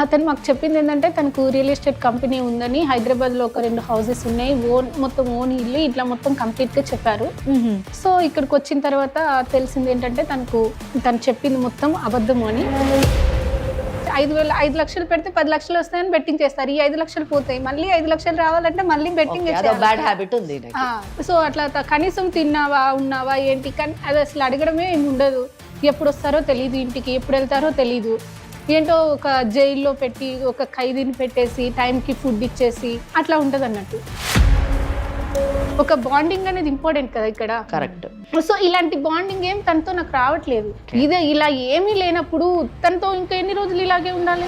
అతను మాకు చెప్పింది ఏంటంటే తనకు రియల్ ఎస్టేట్ కంపెనీ ఉందని, హైదరాబాద్లో ఒక 2 హౌసెస్ ఉన్నాయి, మొత్తం ఓన్ ఇల్లు ఇట్లా మొత్తం కంప్లీట్గా చెప్పారు. సో ఇక్కడికి వచ్చిన తర్వాత తెలిసింది ఏంటంటే తను చెప్పింది మొత్తం అబద్ధము అని. 5 లక్షలు పెడితే 10 లక్షలు వస్తాయని బెట్టింగ్ చేస్తారు. ఈ 5 లక్షలు పోతాయి, మళ్ళీ 5 లక్షలు రావాలంటే మళ్ళీ బెట్టింగ్ బ్యాడ్ హ్యాబిట్ ఉంది. సో అట్లా కనీసం తిన్నావా ఉన్నావా ఏంటి, కానీ అది అసలు అడగడమే ఏమి ఉండదు. ఎప్పుడు వస్తారో తెలియదు, ఇంటికి ఎప్పుడు వెళ్తారో తెలీదు. ఏంటో ఒక జైల్లో పెట్టి ఒక ఖైదీని పెట్టేసి టైంకి ఫుడ్ ఇచ్చేసి అట్లా ఉంటుంది అన్నట్టు. ఒక బాండింగ్ అనేది ఇంపార్టెంట్ కదా ఇక్కడ. కరెక్ట్. సో ఇలాంటి బాండింగ్ ఏం తనతో నాకు రావట్లేదు. ఇదే ఇలా ఏమీ లేనప్పుడు తనతో ఇంకా ఎన్ని రోజులు ఇలాగే ఉండాలి?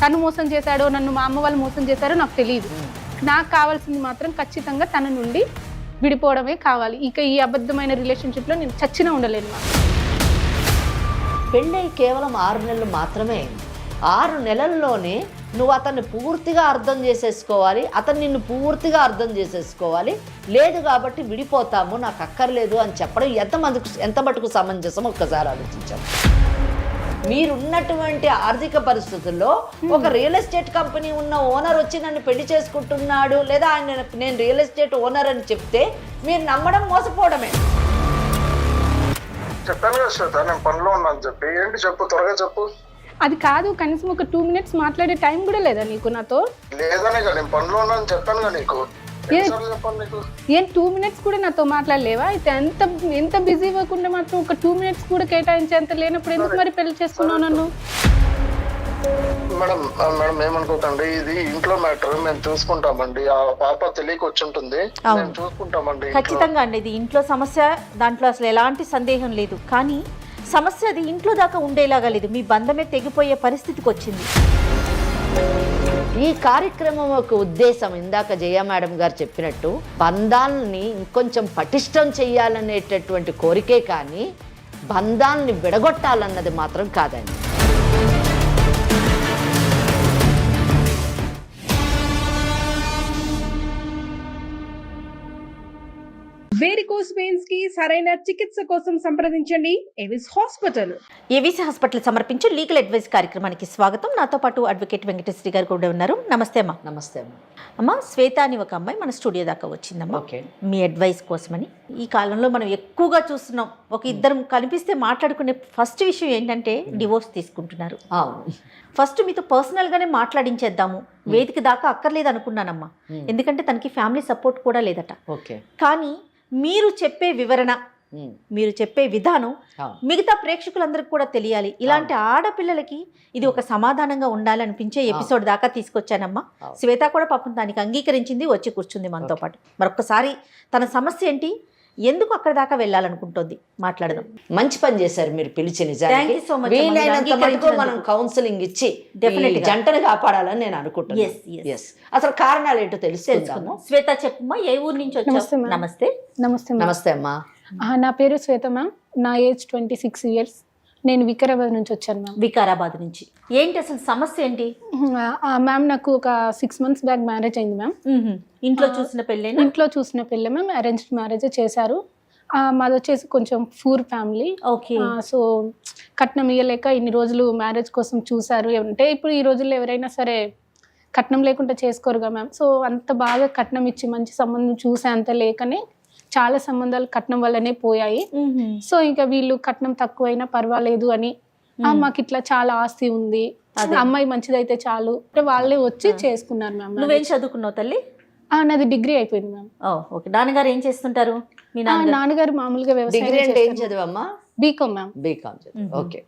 తను మోసం చేశాడో నన్ను మా అమ్మ వాళ్ళు మోసం చేశారో నాకు తెలియదు. నాకు కావాల్సింది మాత్రం ఖచ్చితంగా తన నుండి విడిపోవడమే కావాలి. ఇక ఈ అబద్ధమైన రిలేషన్షిప్లో నేను చచ్చినా ఉండలేను. పెళ్ళై కేవలం 6 నెలలు మాత్రమే. 6 నెలల్లోనే నువ్వు అతన్ని పూర్తిగా అర్థం చేసేసుకోవాలి, అతను నిన్ను పూర్తిగా అర్థం చేసేసుకోవాలి. లేదు కాబట్టి విడిపోతాము, నాకు అక్కర్లేదు అని చెప్పడం ఎంత మటుకు సమంజసం ఒక్కసారి ఆలోచించాము. మీరున్నటువంటి ఆర్థిక పరిస్థితుల్లో ఒక రియల్ ఎస్టేట్ కంపెనీ ఉన్న ఓనర్ వచ్చి నన్ను పెళ్లి చేసుకుంటున్నాడు, లేదా నేను రియల్ ఎస్టేట్ ఓనర్ అని చెప్తే మీరు నమ్మడం మోసపోవడమే. చెప్పాను కదా శ్వేత, నేను పనిలో ఉన్నాను చెప్పి. ఏంటి చెప్పు, త్వరగా చెప్పు. అది కాదు, కనీసం ఒక 2 మినిట్స్ మాట్లాడే టైం కూడా లేదా నీకు నాతో? లేదనే కదా, నేను పనిలో ఉన్నాను చెప్పాను కదా నీకు. చెప్పాను నీకు. ఏం 2 మినిట్స్ కూడా నాతో మాట్లాడలేవా? అయితే ఎంత బిజీ అవ్వకుండా మాత్రం ఒక 2 మినిట్స్ కూడా కేటాయించేంత లేనప్పుడు ఎందుకు మరి పెళ్లి చేసుకున్నావు నన్ను? మేడం ఏమనుకోకండి, ఇది ఇంట్లో మ్యాటర్, మేము చూసుకుంటామండి. ఆ పాప తెలియక వచ్చి ఉంటుంది, మేము చూసుకుంటామండి. ఖచ్చితంగా అండి, ఇది ఇంట్లో సమస్య, దాంట్లో అసలు ఎలాంటి సందేహం లేదు. కానీ సమస్య అది ఇంట్లో దాకా ఉండేలాగా లేదు, మీ బంధమే తెగిపోయే పరిస్థితికి వచ్చింది. ఈ కార్యక్రమం ఒక ఉద్దేశం ఇందాక జయ మేడం గారు చెప్పినట్టు బంధాలని ఇంకొంచెం పటిష్టం చెయ్యాలనేటటువంటి కోరికే కానీ బంధాలని విడగొట్టాలన్నది మాత్రం కాదండి. వేరికోస్ వెయిన్స్ కి సరైన చికిత్స కోసం సంప్రదించండి ఏవిస్ హాస్పిటల్. ఏవిస్ హాస్పిటల్ సమర్పించే లీగల్ అడ్వైస్ కార్యక్రమానికి స్వాగతం. నాతో పాటు అడ్వకేట్ వెంకటేశ్వరి గారు కూడా ఉన్నారు. నమస్తే అమ్మా. నమస్తే అమ్మా. అమ్మ, శ్వేత అని ఒక అమ్మాయి మన స్టూడియో దాకా వచ్చిందమ్మా. ఓకే. మీ అడ్వైస్ కోసమని. ఈ కాలంలో మనం ఎక్కువగా చూస్తున్నాం, ఒక ఇద్దరం కనిపిస్తే మాట్లాడుకునే ఫస్ట్ విషయం ఏంటంటే డివోర్స్ తీసుకుంటున్నారు. ఫస్ట్ మీతో పర్సనల్గానే మాట్లాడించేద్దాము, వేదిక దాకా అక్కర్లేదు అనుకున్నానమ్మా. ఎందుకంటే తనకి ఫ్యామిలీ సపోర్ట్ కూడా లేదట. ఓకే. కానీ మీరు చెప్పే వివరణ, మీరు చెప్పే విధానం మిగతా ప్రేక్షకులందరికీ కూడా తెలియాలి. ఇలాంటి ఆడపిల్లలకి ఇది ఒక సమాధానంగా ఉండాలనిపించే ఎపిసోడ్ దాకా తీసుకొచ్చానమ్మా. శ్వేత కూడా పాపం దానికి అంగీకరించింది, వచ్చి కూర్చుంది మనతో పాటు. మరొకసారి తన సమస్య ఏంటి, ఎందుకు అక్కడ దాకా వెళ్ళాలనుకుంటోంది మాట్లాడదాం. మంచి పని చేశారు మీరు పిలిచి. నిజానికి వీలైనంత మటుకు మనం కౌన్సిలింగ్ ఇచ్చి జంటను కాపాడాలని నేను అనుకుంటున్నాను. అసలు కారణాలు ఏంటో తెలుసుకుందాము. శ్వేత చెప్పమ్మా, ఏ ఊరు నుంచి వచ్చావు? నమస్తే. నమస్తే అమ్మా. నా పేరు శ్వేత మ్యామ్, నా ఏజ్ 26 years. నేను వికారాబాద్ నుంచి వచ్చాను మ్యామ్. వికారాబాద్ నుంచి. ఏంటి అసలు సమస్య ఏంటి? మ్యామ్ నాకు ఒక 6 months బ్యాక్ మ్యారేజ్ అయింది మ్యామ్. ఇంట్లో చూసిన పెళ్ళి? ఇంట్లో చూసిన పెళ్ళి మ్యామ్. అరేంజ్డ్ మ్యారేజ్ చేశారు. మాది వచ్చేసి కొంచెం పూర్ ఫ్యామిలీ. ఓకే. సో కట్నం ఇవ్వలేక ఇన్ని రోజులు మ్యారేజ్ కోసం చూశారు. అంటే ఇప్పుడు ఈ రోజుల్లో ఎవరైనా సరే కట్నం లేకుండా చేసుకోరుగా మ్యామ్. సో అంత బాగా కట్నం ఇచ్చి మంచి సంబంధం చూసే అంత లేకనే చాలా సంబంధాలు కట్నం వల్లనే పోయాయి. సో ఇంకా వీళ్ళు కట్నం తక్కువైనా పర్వాలేదు అని, మాకు ఇట్లా చాలా ఆస్తి ఉంది, అమ్మాయి మంచిదైతే చాలు, వాళ్ళే వచ్చి చేసుకున్నారు మ్యామ్. నువ్వేం చదువుకున్నావు తల్లి? నాది డిగ్రీ అయిపోయింది మ్యామ్. ఓకే. నాన్నగారు ఏం చేస్తుంటారు? మీ నాన్నగారు మామూలుగా వ్యవసాయం. BCom ma'am. బీకామ్. ఓకే.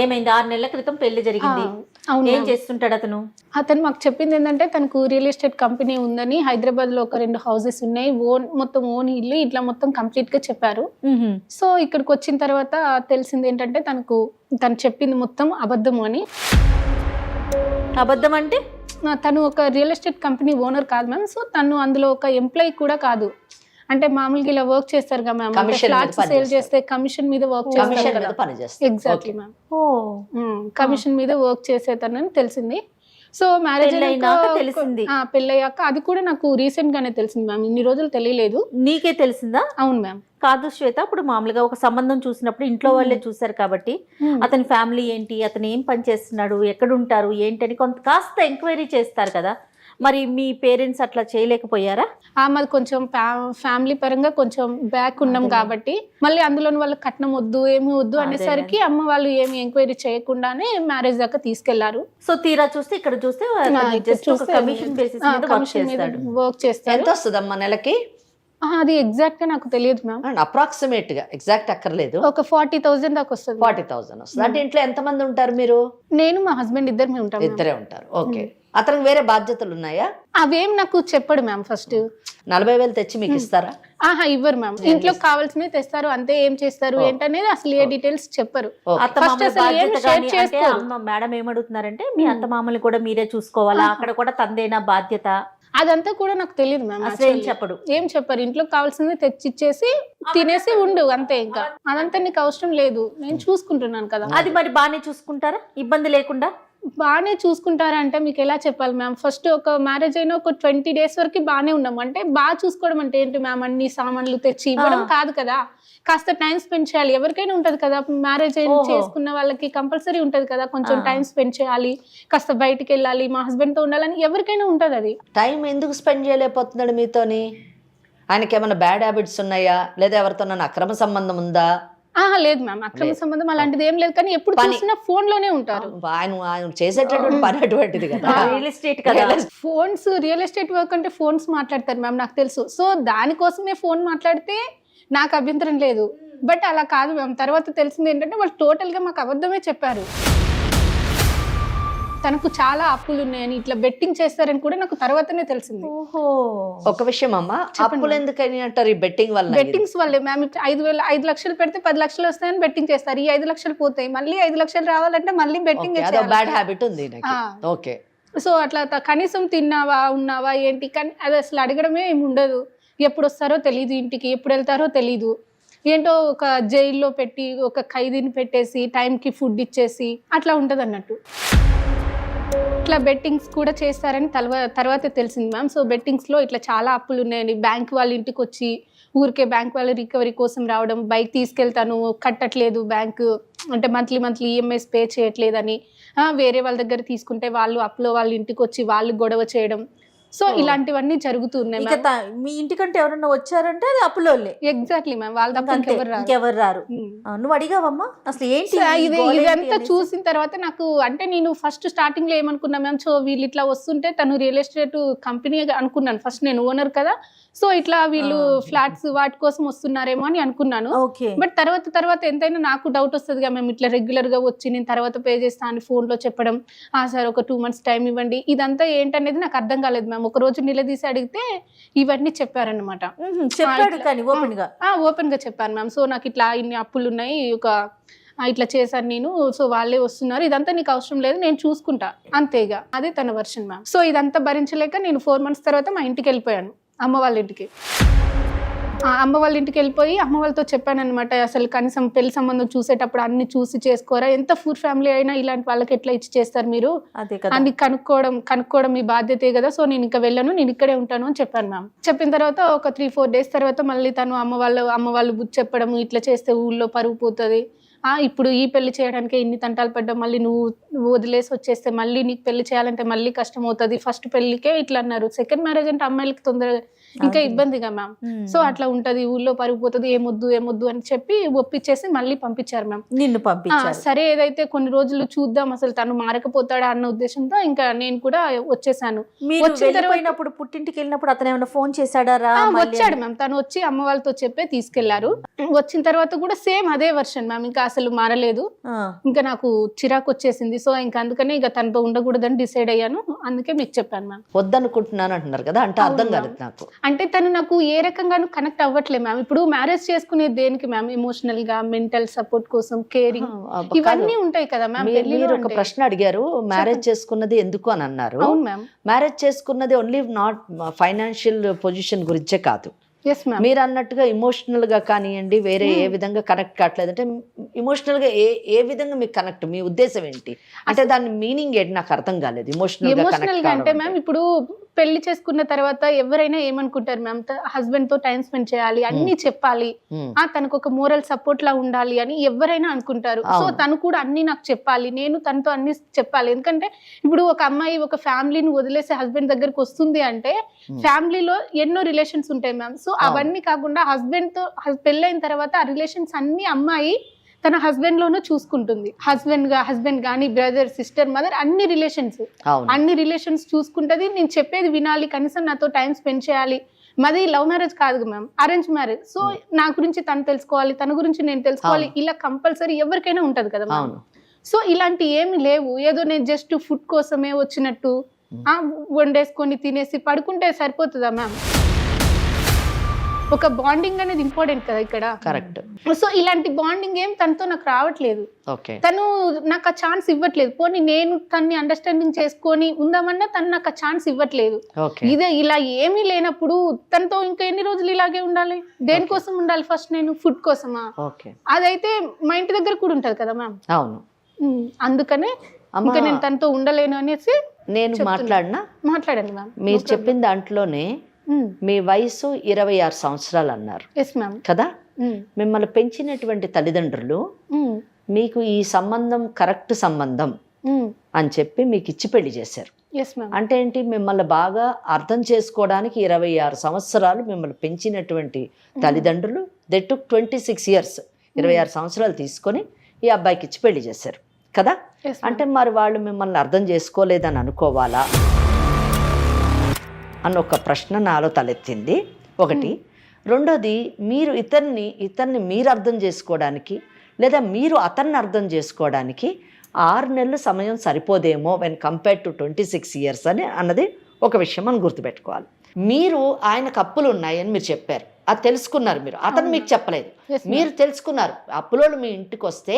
ఏమైంది? 6 నెలల క్రితం పెళ్లి జరిగింది. ఏం చేస్తుంటాడు అతను? అతను మాకు చెప్పింది ఏంటంటే తనకు రియల్ ఎస్టేట్ కంపెనీ ఉందని, హైదరాబాద్లో ఒక 2 హౌసెస్ ఉన్నాయి, మొత్తం ఓన్ ఇల్లు ఇట్లా మొత్తం కంప్లీట్ గా చెప్పారు. సో ఇక్కడికి వచ్చిన తర్వాత తెలిసింది ఏంటంటే తను చెప్పింది మొత్తం అబద్ధము అని. అబద్ధం అంటే? తను ఒక రియల్ ఎస్టేట్ కంపెనీ ఓనర్ కాదు మ్యామ్. సో తను అందులో ఒక ఎంప్లాయీ కూడా కాదు. అంటే మామూలుగా ఇలా వర్క్ చేస్తారు కదా మ్యామ్, ఫ్లాట్స్ సేల్ చేస్తే కమిషన్ మీద వర్క్ చేస్తారు. Exactly ma'am. కమిషన్ మీద వర్క్ చేసేతనని తెలిసింది. సో మ్యారేజ్ పెళ్ళైనాక తెలిసింది. పెళ్ళయ్యాక అది కూడా నాకు రీసెంట్ గానే తెలిసింది మ్యామ్, ఇన్ని రోజులు తెలియలేదు. నీకే తెలిసిందా? అవును మ్యామ్. కాదు శ్వేత, ఇప్పుడు మామూలుగా ఒక సంబంధం చూసినప్పుడు ఇంట్లో వాళ్ళే చూసారు కాబట్టి అతని ఫ్యామిలీ ఏంటి, అతను ఏం పని చేస్తున్నాడు, ఎక్కడ ఉంటారు ఏంటని కొంత కాస్త ఎంక్వైరీ చేస్తారు కదా, మరి మీ పేరెంట్స్ అట్లా చేయలేకపోయారా? మాది కొంచెం ఫ్యామిలీ పరంగా కొంచెం బ్యాక్ ఉన్నాం కాబట్టి మళ్ళీ అందులో వాళ్ళకి కట్నం వద్దు ఏమి వద్దు అనేసరికి అమ్మ వాళ్ళు ఏమి ఎంక్వైరీ చేయకుండానే మ్యారేజ్ దాకా తీసుకెళ్లారు. సో తీరా చూస్తే ఇక్కడ చూస్తే కమిషన్ బేసిస్ మీద కమిషన్ మీద వర్క్ చేస్తారు. ఎంత వస్తుందమ్మా నెలకి? అది ఎగ్జాక్ట్ గా నాకు తెలియదు మ్యామ్. అప్రాక్సిమేట్ గా, ఎగ్జాక్ట్ అక్కర్లేదు. ఒక 40,000 దాకా వస్తుంది. 40,000 వస్తుంది. అంటే ఇంట్లో ఎంత మంది ఉంటారు మీరు? నేను మా హస్బెండ్ ఇద్దరు ఉంటాం. ఇద్దరే ఉంటారు. ఓకే. అతనికి వేరే బాధ్యతలు ఉన్నాయా? అవేం నాకు చెప్పడు మ్యామ్. ఫస్ట్ 40,000 తెచ్చి మీకు ఇస్తారా? ఇవ్వరు మ్యామ్. ఇంట్లో కావాల్సినవి తెస్తారు అంతే, ఏం చేస్తారు ఏంటనేది అసలు ఏ డీటెయిల్స్ చెప్పరు. మేడం ఏమడుగుతున్నారంటే మీ అత్త మామల్ని కూడా మీరే చూసుకోవాలా, అక్కడ కూడా తందేనా బాధ్యత? అదంతా కూడా నాకు తెలియదు మ్యామ్. ఏం చెప్పరు. ఇంట్లో కావాల్సింది తెచ్చిచ్చేసి తినేసి ఉండు అంతే. ఇంకా అదంతా నీకు అవసరం లేదు, నేను చూసుకుంటున్నాను కదా. అది మరి బాగానే చూసుకుంటారా ఇబ్బంది లేకుండా? బాగానే చూసుకుంటారా అంటే మీకు ఎలా చెప్పాలి మ్యామ్. ఫస్ట్ ఒక మ్యారేజ్ అయినా ఒక 20 days వరకు బాగానే ఉన్నాం. అంటే బాగా చూసుకోవడం అంటే ఏంటి మ్యామ్, అన్ని సామాన్లు తెచ్చి ఇవ్వడం కాదు కదా, కాస్త టైం స్పెండ్ చేయాలి. ఎవరికైనా ఉంటది కదా, మ్యారేజ్ అయిన చేసుకున్న వాళ్ళకి కంపల్సరీ ఉంటది కదా, కొంచెం టైం స్పెండ్ చేయాలి, కాస్త బయటికి వెళ్ళాలి, మా హస్బెండ్ తో ఉండాలని ఎవరికైనా ఉంటది. అది టైం ఎందుకు స్పెండ్ చేయలేకపోతున్నాడు మీతోని? ఆయనకి ఏమైనా బ్యాడ్ హ్యాబిట్స్ ఉన్నాయా, లేదా ఎవరితో అక్రమ సంబంధం ఉందా? లేదు మ్యామ్, అక్రమ సంబంధం అలాంటిది ఏం లేదు. కానీ ఎప్పుడు చూసినా ఫోన్ లోనే ఉంటారు. ఆయన చేసేటటువంటి పని అటువంటిది కదా, రియల్ ఎస్టేట్ కదా. ఫోన్స్, రియల్ ఎస్టేట్ వర్క్ అంటే ఫోన్స్ మాట్లాడతారు మ్యామ్, నాకు తెలుసు. సో దానికోసమే ఫోన్ మాట్లాడితే నాకు అభ్యంతరం లేదు. బట్ అలా కాదు మ్యామ్. తర్వాత తెలిసింది ఏంటంటే వాళ్ళు టోటల్ గా మాకు అబద్ధమే చెప్పారు. తనకు చాలా అప్పులు ఉన్నాయని, ఇట్లా బెట్టింగ్ చేస్తారని కూడా నాకు తర్వాతనే తెలిసింది. ఒక విషయం అమ్మా, అప్పులు ఎందుకని అంటారు? ఈ బెట్టింగ్ వల్ల? బెట్టింగ్స్ వల్లే మ్యామ్. 5 లక్షలు పెడితే 10 లక్షలు వస్తాయని బెట్టింగ్ చేస్తారు. ఈ 5 లక్షలు పోతాయి, మళ్ళీ 5 లక్షలు రావాలంటే మళ్ళీ బెట్టింగ్. బ్యాడ్ హ్యాబిట్ ఉంది. ఓకే. సో అట్లా కనీసం తిన్నావా ఉన్నావా ఏంటి, కానీ అది అసలు అడగడమే ఏమి ఉండదు. ఎప్పుడు వస్తారో తెలీదు, ఇంటికి ఎప్పుడు వెళ్తారో తెలీదు. ఏంటో ఒక జైల్లో పెట్టి ఒక ఖైదీని పెట్టేసి టైంకి ఫుడ్ ఇచ్చేసి అట్లా ఉంటది అన్నట్టు. ఇట్లా బెట్టింగ్స్ కూడా చేస్తారని తర్వాత తెలిసింది మ్యామ్. సో బెట్టింగ్స్లో ఇట్లా చాలా అప్పులు ఉన్నాయని, బ్యాంక్ వాళ్ళ ఇంటికి వచ్చి ఊరికే బ్యాంక్ వాళ్ళ రికవరీ కోసం రావడం, బైక్ తీసుకెళ్తాను కట్టట్లేదు బ్యాంకు అంటే మంత్లీ ఈఎంఐస్ పే చేయట్లేదని, వేరే వాళ్ళ దగ్గర తీసుకుంటే వాళ్ళు అప్పులో వాళ్ళ ఇంటికి వచ్చి వాళ్ళు గొడవ చేయడం. సో ఇలాంటివన్నీ జరుగుతున్నాయి. మీ ఇంటికంటే ఎవరన్నా వచ్చారంటే అది అప్పులోలే. ఎగ్జాక్ట్లీ మ్యామ్, వాళ్ళ తప్ప ఇంకెవరు రారు. నువ్వు అడిగావమ్మా అసలు ఏంటి ఇదంతా చూసిన తర్వాత నాకు, అంటే నేను ఫస్ట్ స్టార్టింగ్ లో ఏమనుకున్నా మ్యామ్, సో వీళ్ళు ఇట్లా వస్తుంటే తను రియల్ ఎస్టేట్ కంపెనీ అనుకున్నాను. ఫస్ట్ నేను ఓనర్ కదా, సో ఇట్లా వీళ్ళు ఫ్లాట్స్ వాటి కోసం వస్తున్నారేమో అని అనుకున్నాను. బట్ తర్వాత ఎంతైనా నాకు డౌట్ వస్తుంది కదా మేము ఇట్లా రెగ్యులర్ గా వచ్చి నేను తర్వాత పే చేస్తా అని ఫోన్ లో చెప్పడం, సార్ ఒక 2 months టైం ఇవ్వండి, ఇదంతా ఏంటనేది నాకు అర్థం కాలేదు మ్యామ్. ఒక రోజు నిలదీసి అడిగితే ఇవన్నీ చెప్పారనమాట. ఓపెన్ గా చెప్పాను మ్యామ్. సో నాకు ఇట్లా ఇన్ని అప్పులు ఉన్నాయి, ఇట్లా చేశాను నేను, సో వాళ్ళే వస్తున్నారు, ఇదంతా నీకు అవసరం లేదు, నేను చూసుకుంటా అంతేగా. అదే తన వర్షన్ మ్యామ్. సో ఇదంతా భరించలేక నేను 4 months తర్వాత మా ఇంటికి వెళ్ళిపోయాను, అమ్మ వాళ్ళ ఇంటికి. అమ్మ వాళ్ళ ఇంటికి వెళ్ళిపోయి అమ్మ వాళ్ళతో చెప్పాను అనమాట, అసలు కనీసం పెళ్లి సంబంధం చూసేటప్పుడు అన్ని చూసి చేసుకోరా, ఎంత పూర్ ఫ్యామిలీ అయినా ఇలాంటి వాళ్ళకి ఎట్లా ఇచ్చి చేస్తారు మీరు అని కనుక్కోవడం మీ బాధ్యతే కదా. సో నేను ఇంకా వెళ్ళను, నేను ఇక్కడే ఉంటాను అని చెప్పాను మ్యామ్. చెప్పిన తర్వాత ఒక 3-4 days తర్వాత మళ్ళీ తను అమ్మ వాళ్ళు బుద్ధి చెప్పడం, ఇట్లా చేస్తే ఊళ్ళో పరుగు పోతుంది, ఇప్పుడు ఈ పెళ్లి చేయడానికి ఇన్ని తంటాలు పడ్డావు, మళ్ళీ నువ్వు వదిలేసి వచ్చేస్తే మళ్ళీ నీకు పెళ్లి చేయాలంటే మళ్ళీ కష్టం అవుతుంది, ఫస్ట్ పెళ్లికే ఇట్లా అన్నారు, సెకండ్ మ్యారేజ్ అంటే అమ్మాయిలకి తొందరగా ఇంకా ఇబ్బందిగా మ్యామ్. సో అట్లా ఉంటది, ఊళ్ళో పరుగుపోతుంది, ఏమొద్దు అని చెప్పి ఒప్పించేసి మళ్ళీ పంపించారు మ్యామ్. నిన్ను పంపించారు. సరే ఏదైతే కొన్ని రోజులు చూద్దాం అసలు తను మారకపోతాడా అన్న ఉద్దేశంతో ఇంకా నేను కూడా వచ్చేసాను. వచ్చినప్పుడు పుట్టింటికి వెళ్ళినప్పుడు అతను ఏమైనా ఫోన్ చేశాడా? వచ్చాడు మ్యామ్, తను వచ్చి అమ్మ వాళ్ళతో చెప్పే తీసుకెళ్లారు. వచ్చిన తర్వాత కూడా సేమ్ అదే వర్షన్ మ్యామ్, ఇంకా అసలు మారలేదు. ఇంకా నాకు చిరాకు వచ్చేసింది. సో ఇంకా అందుకనే ఇక తనతో ఉండకూడదని డిసైడ్ అయ్యాను, అందుకే మీకు చెప్పాను మ్యామ్. వద్దనుకుంటున్నాను అంటున్నారు కదా, అంటే అర్థం కాలేదు నాకు. అంటే తను నాకు ఏ రకంగానూ కనెక్ట్ అవ్వట్లేదు మ్యామ్. ఇప్పుడు మ్యారేజ్ చేసుకునేది దేనికి మ్యామ్? ఎమోషనల్ గా, మెంటల్ సపోర్ట్ కోసం, కేరింగ్, ఇవన్నీ ఉంటాయి కదా మ్యామ్. మీరు ఒక ప్రశ్న అడిగారు, మ్యారేజ్ చేసుకున్నది ఎందుకు అని అన్నారు. మ్యారేజ్ చేసుకున్నది ఓన్లీ నాట్ ఫైనాన్షియల్ పొజిషన్ గురించే కాదు, ఎస్ మ్యామ్. మీరు అన్నట్టుగా ఇమోషనల్ గా కానివ్వండి, వేరే ఏ విధంగా కనెక్ట్ కావట్లేదు అంటే ఇమోషనల్ గా ఏ విధంగా మీకు కనెక్ట్, మీ ఉద్దేశం ఏంటి అంటే దాని మీనింగ్ ఏంటి నాకు అర్థం కాలేదు. ఎమోషనల్ గా అంటే మ్యామ్ ఇప్పుడు పెళ్లి చేసుకున్న తర్వాత ఎవరైనా ఏమనుకుంటారు మ్యామ్, హస్బెండ్ తో టైం స్పెండ్ చేయాలి, అన్ని చెప్పాలి, తనకు ఒక మోరల్ సపోర్ట్ లా ఉండాలి అని ఎవరైనా అనుకుంటారు. సో తను కూడా అన్ని నాకు చెప్పాలి, నేను తనతో అన్ని చెప్పాలి. ఎందుకంటే ఇప్పుడు ఒక అమ్మాయి ఒక ఫ్యామిలీని వదిలేసి హస్బెండ్ దగ్గరకు వస్తుంది అంటే ఫ్యామిలీలో ఎన్నో రిలేషన్స్ ఉంటాయి మ్యామ్. సో అవన్నీ కాకుండా హస్బెండ్ తో పెళ్ళైన తర్వాత ఆ రిలేషన్స్ అన్ని అమ్మాయి తన హస్బెండ్ లోనూ చూసుకుంటుంది. హస్బెండ్ గానీ బ్రదర్, సిస్టర్, మదర్, అన్ని రిలేషన్స్ చూసుకుంటది. నేను చెప్పేది వినాలి, కనీసం నాతో టైం స్పెండ్ చేయాలి. మాది లవ్ మ్యారేజ్ కాదు మ్యామ్, అరేంజ్ మ్యారేజ్. సో నా గురించి తను తెలుసుకోవాలి, తన గురించి నేను తెలుసుకోవాలి, ఇలా కంపల్సరీ ఎవరికైనా ఉంటది కదా మ్యామ్. సో ఇలాంటి ఏమి లేవు. ఏదో నేను జస్ట్ ఫుడ్ కోసమే వచ్చినట్టు వండేసుకొని తినేసి పడుకుంటే సరిపోతుందా మ్యామ్? ఒక బాండింగ్ అనేది ఇంపార్టెంట్ కదా ఇక్కడ. కరెక్ట్. సో ఇలాంటి బాండింగ్ ఏం తనతో నాకు రావట్లేదు. తను నాకు ఆ ఛాన్స్ ఇవ్వట్లేదు. పోనీ నేను తన్ని అండర్స్టాండింగ్ చేసుకొని ఉందామన్నా తను నాకు ఆ ఛాన్స్ ఇవ్వట్లేదు. ఇదే ఇలా ఏమీ లేనప్పుడు తనతో ఇంకా ఎన్ని రోజులు ఇలాగే ఉండాలి? దేనికోసం ఉండాలి? ఫస్ట్ నేను ఫుడ్ కోసమా? అదైతే మా ఇంటి దగ్గర కూడా ఉంటది కదా మ్యామ్. అవును. అందుకనే ఇంకా నేను తనతో ఉండలేను అనేసి నేను మాట్లాడండి మ్యామ్. మీరు చెప్పిన దాంట్లోనే మీ వయసు 26 సంవత్సరాలు అన్నారు కదా. మిమ్మల్ని పెంచినటువంటి తల్లిదండ్రులు మీకు ఈ సంబంధం కరెక్ట్ సంబంధం అని చెప్పి మీకు ఇచ్చి పెళ్లి చేశారు. అంటే ఏంటి, మిమ్మల్ని బాగా అర్థం చేసుకోవడానికి 26 సంవత్సరాలు మిమ్మల్ని పెంచినటువంటి తల్లిదండ్రులు దే టుక్ 26 years 26 సంవత్సరాలు తీసుకొని ఈ అబ్బాయికి ఇచ్చి పెళ్లి చేశారు కదా. అంటే మరి వాళ్ళు మిమ్మల్ని అర్థం చేసుకోలేదని అనుకోవాలా అన్న ఒక ప్రశ్న నాలో తలెత్తింది ఒకటి. రెండోది, మీరు ఇతన్ని మీరు అర్థం చేసుకోవడానికి లేదా మీరు అతన్ని అర్థం చేసుకోవడానికి 6 నెలలు సమయం సరిపోదేమో వెన్ కంపేర్ టు 26 years అని అన్నది ఒక విషయం మనం గుర్తుపెట్టుకోవాలి. మీరు ఆయనకు అప్పులు ఉన్నాయని మీరు చెప్పారు, అది తెలుసుకున్నారు మీరు, అతను మీకు చెప్పలేదు, మీరు తెలుసుకున్నారు. అప్పులోళ్ళు మీ ఇంటికి వస్తే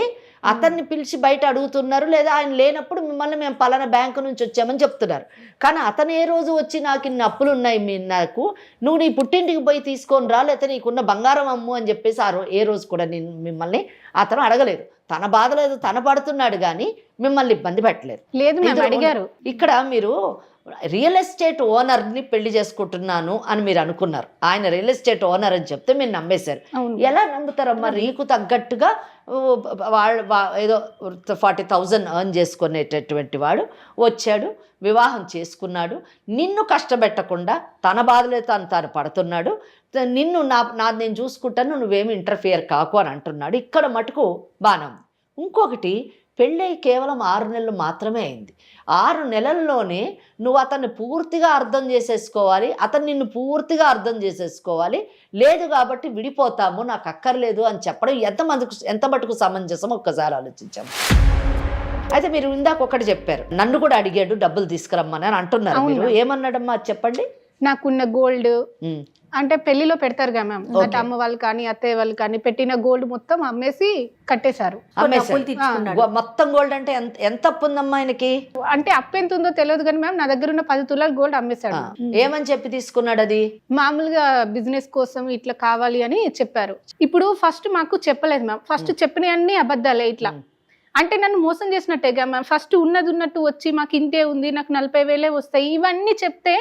అతన్ని పిలిచి బయట అడుగుతున్నారు, లేదా ఆయన లేనప్పుడు మిమ్మల్ని మేము పలానా బ్యాంకు నుంచి వచ్చామని చెప్తున్నారు. కానీ అతను ఏ రోజు వచ్చి నాకు ఇన్ని అప్పులు ఉన్నాయి నాకు, నువ్వు నీ పుట్టింటికి పోయి తీసుకొని రా, లేకపోతే నీకున్న బంగారం అమ్ము అని చెప్పేసి ఏ రోజు కూడా మిమ్మల్ని అతను అడగలేదు. తన బాధ లేదు, తన పడుతున్నాడు కానీ మిమ్మల్ని ఇబ్బంది పెట్టలేదు. అడిగారు. ఇక్కడ మీరు రియల్ ఎస్టేట్ ఓనర్ని పెళ్లి చేసుకుంటున్నాను అని మీరు అనుకున్నారు, ఆయన రియల్ ఎస్టేట్ ఓనర్ అని చెప్తే మీరు నమ్మేశారు. ఎలా నమ్ముతారమ్మా? రీకు తగ్గట్టుగా ఏదో 40,000 ఎర్న్ చేసుకునేటటువంటి వాడు వచ్చాడు, వివాహం చేసుకున్నాడు, నిన్ను కష్టపెట్టకుండా తన బాధలే తాను పడుతున్నాడు, నిన్ను నేను చూసుకుంటాను, నువ్వేమి ఇంటర్ఫియర్ కాకు అని అంటున్నాడు. ఇక్కడ మటుకు బాణం. ఇంకొకటి, పెళ్ళై కేవలం 6 నెలలు మాత్రమే అయింది. 6 నెలల్లోనే నువ్వు అతన్ని పూర్తిగా అర్థం చేసేసుకోవాలి, అతను నిన్ను పూర్తిగా అర్థం చేసేసుకోవాలి, లేదు కాబట్టి విడిపోతాము, నాకు అక్కర్లేదు అని చెప్పడం ఎంత మటుకు సమంజసం ఒక్కసారి ఆలోచించాము. అయితే మీరు ఇందాక ఒకటి చెప్పారు, నన్ను కూడా అడిగాడు డబ్బులు తీసుకురమ్మని అని అంటున్నారు. మీరు ఏమన్నాడమ్మా చెప్పండి. నాకున్న గోల్డ్ అంటే పెళ్లిలో పెడతారు కదా మ్యామ్, అంటే అమ్మ వాళ్ళు కానీ అత్తయ్య వాళ్ళు కానీ పెట్టిన గోల్డ్ మొత్తం అమ్మేసి కట్టేశారు. మొత్తం గోల్డ్ అంటే ఎంత అప్పు ఉందమ్మా ఆయనకి? అంటే అప్పు ఎంత ఉందో తెలియదు కానీ మ్యామ్ నా దగ్గర ఉన్న 10 తులాలు గోల్డ్ అమ్మేశాడు. ఏమని చెప్పి తీసుకున్నాడు? అది మామూలుగా బిజినెస్ కోసం ఇట్లా కావాలి అని చెప్పారు. ఇప్పుడు ఫస్ట్ మాకు చెప్పలేదు మ్యామ్, ఫస్ట్ చెప్పినవన్నీ అబద్ధాలే. ఇట్లా అంటే నన్ను మోసం చేసినట్టేగా మ్యామ్. ఫస్ట్ ఉన్నట్టు వచ్చి మాకు ఇంతే ఉంది, నాకు 40,000 వస్తాయి, ఇవన్నీ చెప్తే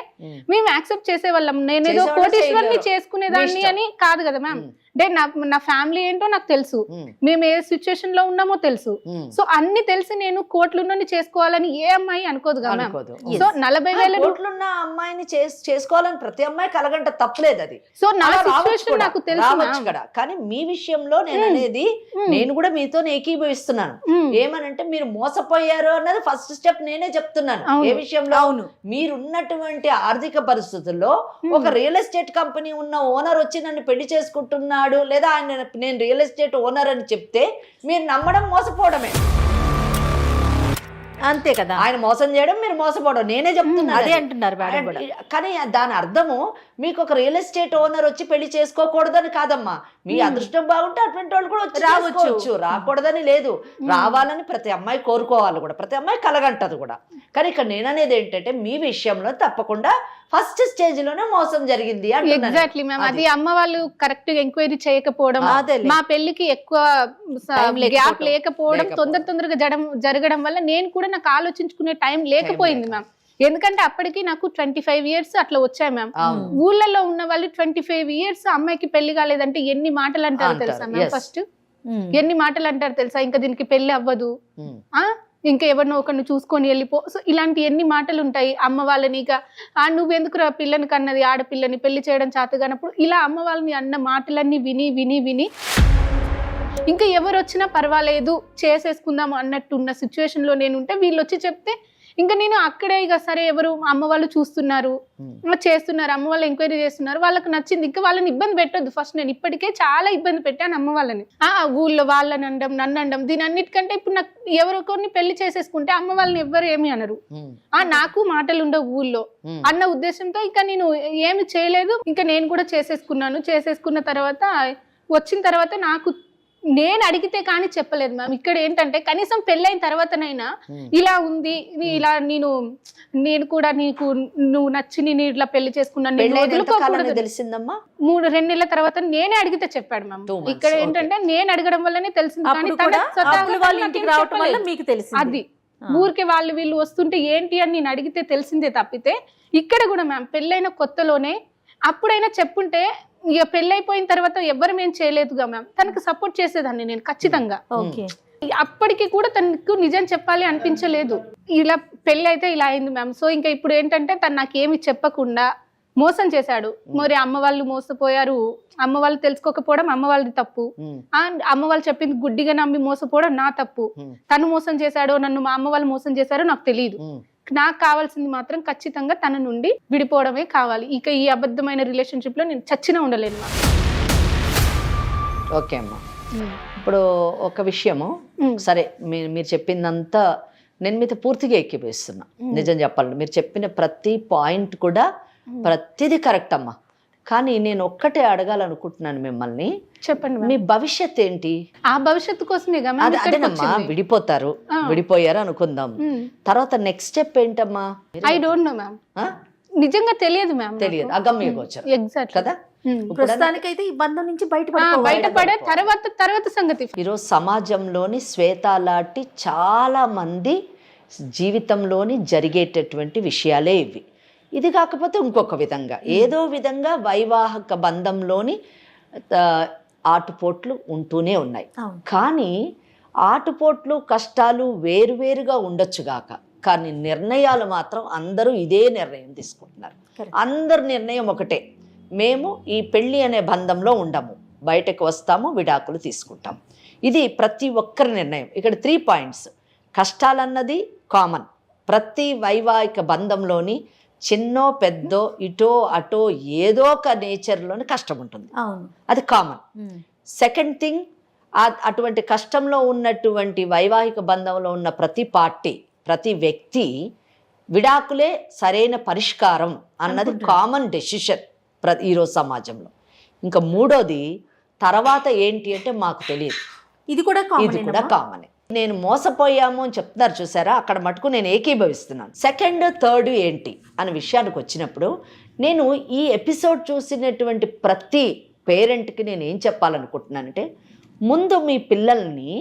మేము యాక్సెప్ట్ చేసేవాళ్ళం. నేనేదో కోటీశ్వరిని చేసుకునేదాన్ని అని కాదు కదా మ్యామ్. అంటే నా ఫ్యామిలీ ఏంటో నాకు తెలుసు, మేము ఏ సిచ్యువేషన్ లో ఉన్నామో తెలుసు. సో అన్ని తెలిసి నేను కోట్లున్నని చేసుకోవాలని ఏ అమ్మాయి అనుకోదు కదా మ్యామ్. సో 40,000 కోట్లున్న అమ్మాయిని చేసుకోవాలని ప్రతి అమ్మాయి కలగంట తప్పలేదు. అది సో నా సిచ్యువేషన్ నాకు తెలుసు కదా. కానీ మీ విషయంలో నేను అనేది, నేను కూడా మీతో ఏకీభవిస్తున్నాను. ఏమనంటే మీరు మోసపోయారు అన్నది ఫస్ట్ స్టెప్ నేనే చెప్తున్నాను. ఏ విషయంలో? మీరున్నటువంటి ఆర్థిక పరిస్థితుల్లో ఒక రియల్ ఎస్టేట్ కంపెనీ ఉన్న ఓనర్ వచ్చి నన్ను పెళ్లి చేసుకుంటున్నాడు, లేదా ఆయన నేను రియల్ ఎస్టేట్ ఓనర్ అని చెప్తే మీరు నమ్మడం మోసపోవడమే. అంతే కదా, ఆయన మోసం చేయడం, మీరు మోసపోవడం. నేనే చెప్తున్నా, అదే అంటున్నారు. కానీ దాని అర్థము మీకు ఒక రియల్ ఎస్టేట్ ఓనర్ వచ్చి పెళ్లి చేసుకోకూడదని కాదమ్మా. మీ అదృష్టం బాగుంటే అటువంటి వాళ్ళు కూడా వచ్చి రావచ్చు, రాకూడదని లేదు, రావాలని ప్రతి అమ్మాయి కోరుకోవాలి కూడా, ప్రతి అమ్మాయి కలగంటది కూడా. కానీ ఇక్కడ నేననేది ఏంటంటే మీ విషయంలో తప్పకుండా ఫస్ట్ స్టేజ్ లోనే మోసం జరిగింది అంటున్నాను. Exactly ma'am. అది అమ్మ వాళ్ళు కరెక్ట్ గా ఎంక్వైరీ చేయకపోవడం, అదేలే. మా పెళ్లికి ఎక్కువ గ్యాప్ లేకపోవడం, తొందరగా జరగడం వల్ల నేను కూడా నాకు ఆలోచించుకునే టైం లేకపోయింది మ్యామ్. ఎందుకంటే అప్పటికి నాకు 25 years అట్లా వచ్చాయి మ్యామ్. ఊళ్ళల్లో ఉన్న వాళ్ళు 25 years అమ్మాయికి పెళ్లి కాలేదంటే ఎన్ని మాటలు అంటారు తెలుసా మ్యామ్? ఫస్ట్ ఎన్ని మాటలు అంటారు తెలుసా? ఇంకా దీనికి పెళ్లి అవ్వదు, ఇంకా ఎవరినో ఒకరిని చూసుకొని వెళ్ళిపో. సో ఇలాంటి ఎన్ని మాటలు ఉంటాయి అమ్మ వాళ్ళని. ఇక నువ్వెందుకు రా పిల్లని కన్నది, ఆడపిల్లని పెళ్లి చేయడం చేతగానప్పుడు ఇలా అమ్మ వాళ్ళని అన్న మాటలన్నీ విని విని విని ఇంకా ఎవరు వచ్చినా పర్వాలేదు చేసేసుకుందాం అన్నట్టున్న సిచ్యువేషన్ లో నేను ఉంటే వీళ్ళు వచ్చి చెప్తే ఇంకా నేను అక్కడే ఇక సరే ఎవరు అమ్మ వాళ్ళు చూస్తున్నారు, చేస్తున్నారు, అమ్మ వాళ్ళు ఎంక్వైరీ చేస్తున్నారు, వాళ్ళకి నచ్చింది, ఇంకా వాళ్ళని ఇబ్బంది పెట్టొద్దు. ఫస్ట్ నేను ఇప్పటికే చాలా ఇబ్బంది పెట్టాను అమ్మ వాళ్ళని. ఊళ్ళో వాళ్ళని అనడం, నన్ను అనడం, దీని అన్నిటికంటే ఇప్పుడు నాకు ఎవరికొన్ని పెళ్లి చేసేసుకుంటే అమ్మ వాళ్ళని ఎవ్వరు ఏమి అనరు. నాకు మాటలు ఉండవు ఊళ్ళో అన్న ఉద్దేశంతో ఇంకా నేను ఏమి చేయలేదు. ఇంకా నేను కూడా చేసేసుకున్న తర్వాత వచ్చిన తర్వాత నాకు నేను అడిగితే కానీ చెప్పలేదు మ్యామ్. ఇక్కడ ఏంటంటే కనీసం పెళ్ళైన తర్వాతనైనా ఇలా ఉంది, ఇలా నేను కూడా నీకు నువ్వు నచ్చి నేను ఇట్లా పెళ్లి చేసుకున్నాను తెలిసిందమ్మా. 2 నెలల తర్వాత నేనే అడిగితే చెప్పాడు మ్యామ్. ఇక్కడ ఏంటంటే నేను అడగడం వల్లనే తెలిసింది, కానీ అది ఊరికే వాళ్ళు వీళ్ళు వస్తుంటే ఏంటి అని నేను అడిగితే తెలిసిందే తప్పితే. ఇక్కడ కూడా మ్యామ్ పెళ్ళైన కొత్తలోనే అప్పుడైనా చెప్పుంటే ఇక పెళ్ళైపోయిన తర్వాత ఎవ్వరు మేము చేయలేదుగా మ్యామ్, తనకు సపోర్ట్ చేసేదాన్ని నేను ఖచ్చితంగా. అప్పటికి కూడా తనకు నిజం చెప్పాలి అనిపించలేదు. ఇలా పెళ్లి అయితే ఇలా అయింది మ్యామ్. సో ఇంకా ఇప్పుడు ఏంటంటే తను నాకేమి చెప్పకుండా మోసం చేశాడు. మరి అమ్మ వాళ్ళు మోసపోయారు, అమ్మ వాళ్ళు తెలుసుకోకపోవడం అమ్మ వాళ్ళది తప్పు, అమ్మ వాళ్ళు చెప్పింది గుడ్డిగా నమ్మి మోసపోవడం నా తప్పు. తను మోసం చేశాడో నన్ను మా అమ్మ వాళ్ళు మోసం చేశారో నాకు తెలియదు. నాకు కావాల్సింది మాత్రం ఖచ్చితంగా తన నుండి విడిపోవడమే కావాలి. ఇక ఈ అబద్ధమైన రిలేషన్షిప్ లో నేను చచ్చినా ఉండలేను. ఓకే అమ్మా, ఇప్పుడు ఒక విషయము సరే మీరు చెప్పిందంతా నేను మీతో పూర్తిగా ఎక్కిపోయిస్తున్నా. నిజం చెప్పాలంటే మీరు చెప్పిన ప్రతి పాయింట్ కూడా ప్రతిదీ కరెక్ట్ అమ్మా. కానీ నేను ఒక్కటే అడగాలనుకుంటున్నాను మిమ్మల్ని, చెప్పండి మీ భవిష్యత్ ఏంటి? ఆ భవిష్యత్తు కోసమే అదేనమ్మా, విడిపోయారు అనుకుందాం, తర్వాత నెక్స్ట్ స్టెప్ ఏంటమ్మా? ఐ డోంట్ నో మ్యామ్, నిజంగా తెలియదు మ్యామ్, తెలియదు, అగమ్య గోచరం. ఎగ్జాక్ట్ కదా. ప్రస్తుతానికైతే ఈ బంధం నుంచి బయటపడే తర్వాత సంగతి. ఈరోజు సమాజంలోని శ్వేత లాంటి చాలా మంది జీవితంలోని జరిగేటటువంటి విషయాలే ఇవి. ఇది కాకపోతే ఇంకొక విధంగా ఏదో విధంగా వైవాహిక బంధంలోని ఆటుపోట్లు ఉంటూనే ఉన్నాయి. కానీ ఆటుపోట్లు కష్టాలు వేరువేరుగా ఉండొచ్చుగాక, కానీ నిర్ణయాలు మాత్రం అందరూ ఇదే నిర్ణయం తీసుకుంటున్నారు. అందరి నిర్ణయం ఒకటే, మేము ఈ పెళ్ళి అనే బంధంలో ఉండము, బయటకు వస్తాము, విడాకులు తీసుకుంటాము. ఇది ప్రతి ఒక్కరి నిర్ణయం. ఇక్కడ 3 points. కష్టాలన్నది కామన్, ప్రతి వైవాహిక బంధంలోని చిన్నో పెద్దో ఇటో అటో ఏదో ఒక నేచర్లోని కష్టం ఉంటుంది, అది కామన్. సెకండ్ థింగ్, అటువంటి కష్టంలో ఉన్నటువంటి వైవాహిక బంధంలో ఉన్న ప్రతి పార్టీ, ప్రతి వ్యక్తి విడాకులే సరైన పరిష్కారం అన్నది కామన్ డెసిషన్ ఈరోజు సమాజంలో. ఇంకా మూడోది తర్వాత ఏంటి అంటే మాకు తెలియదు, ఇది కూడా కామనే. నేను మోసపోయాము అని చెప్తున్నారు చూసారా, అక్కడ మటుకు నేను ఏకీభవిస్తున్నాను. సెకండ్ థర్డ్ ఏంటి అనే విషయానికి వచ్చినప్పుడు నేను ఈ ఎపిసోడ్ చూసినటువంటి ప్రతి పేరెంట్కి నేను ఏం చెప్పాలనుకుంటున్నానంటే, ముందు మీ పిల్లల్ని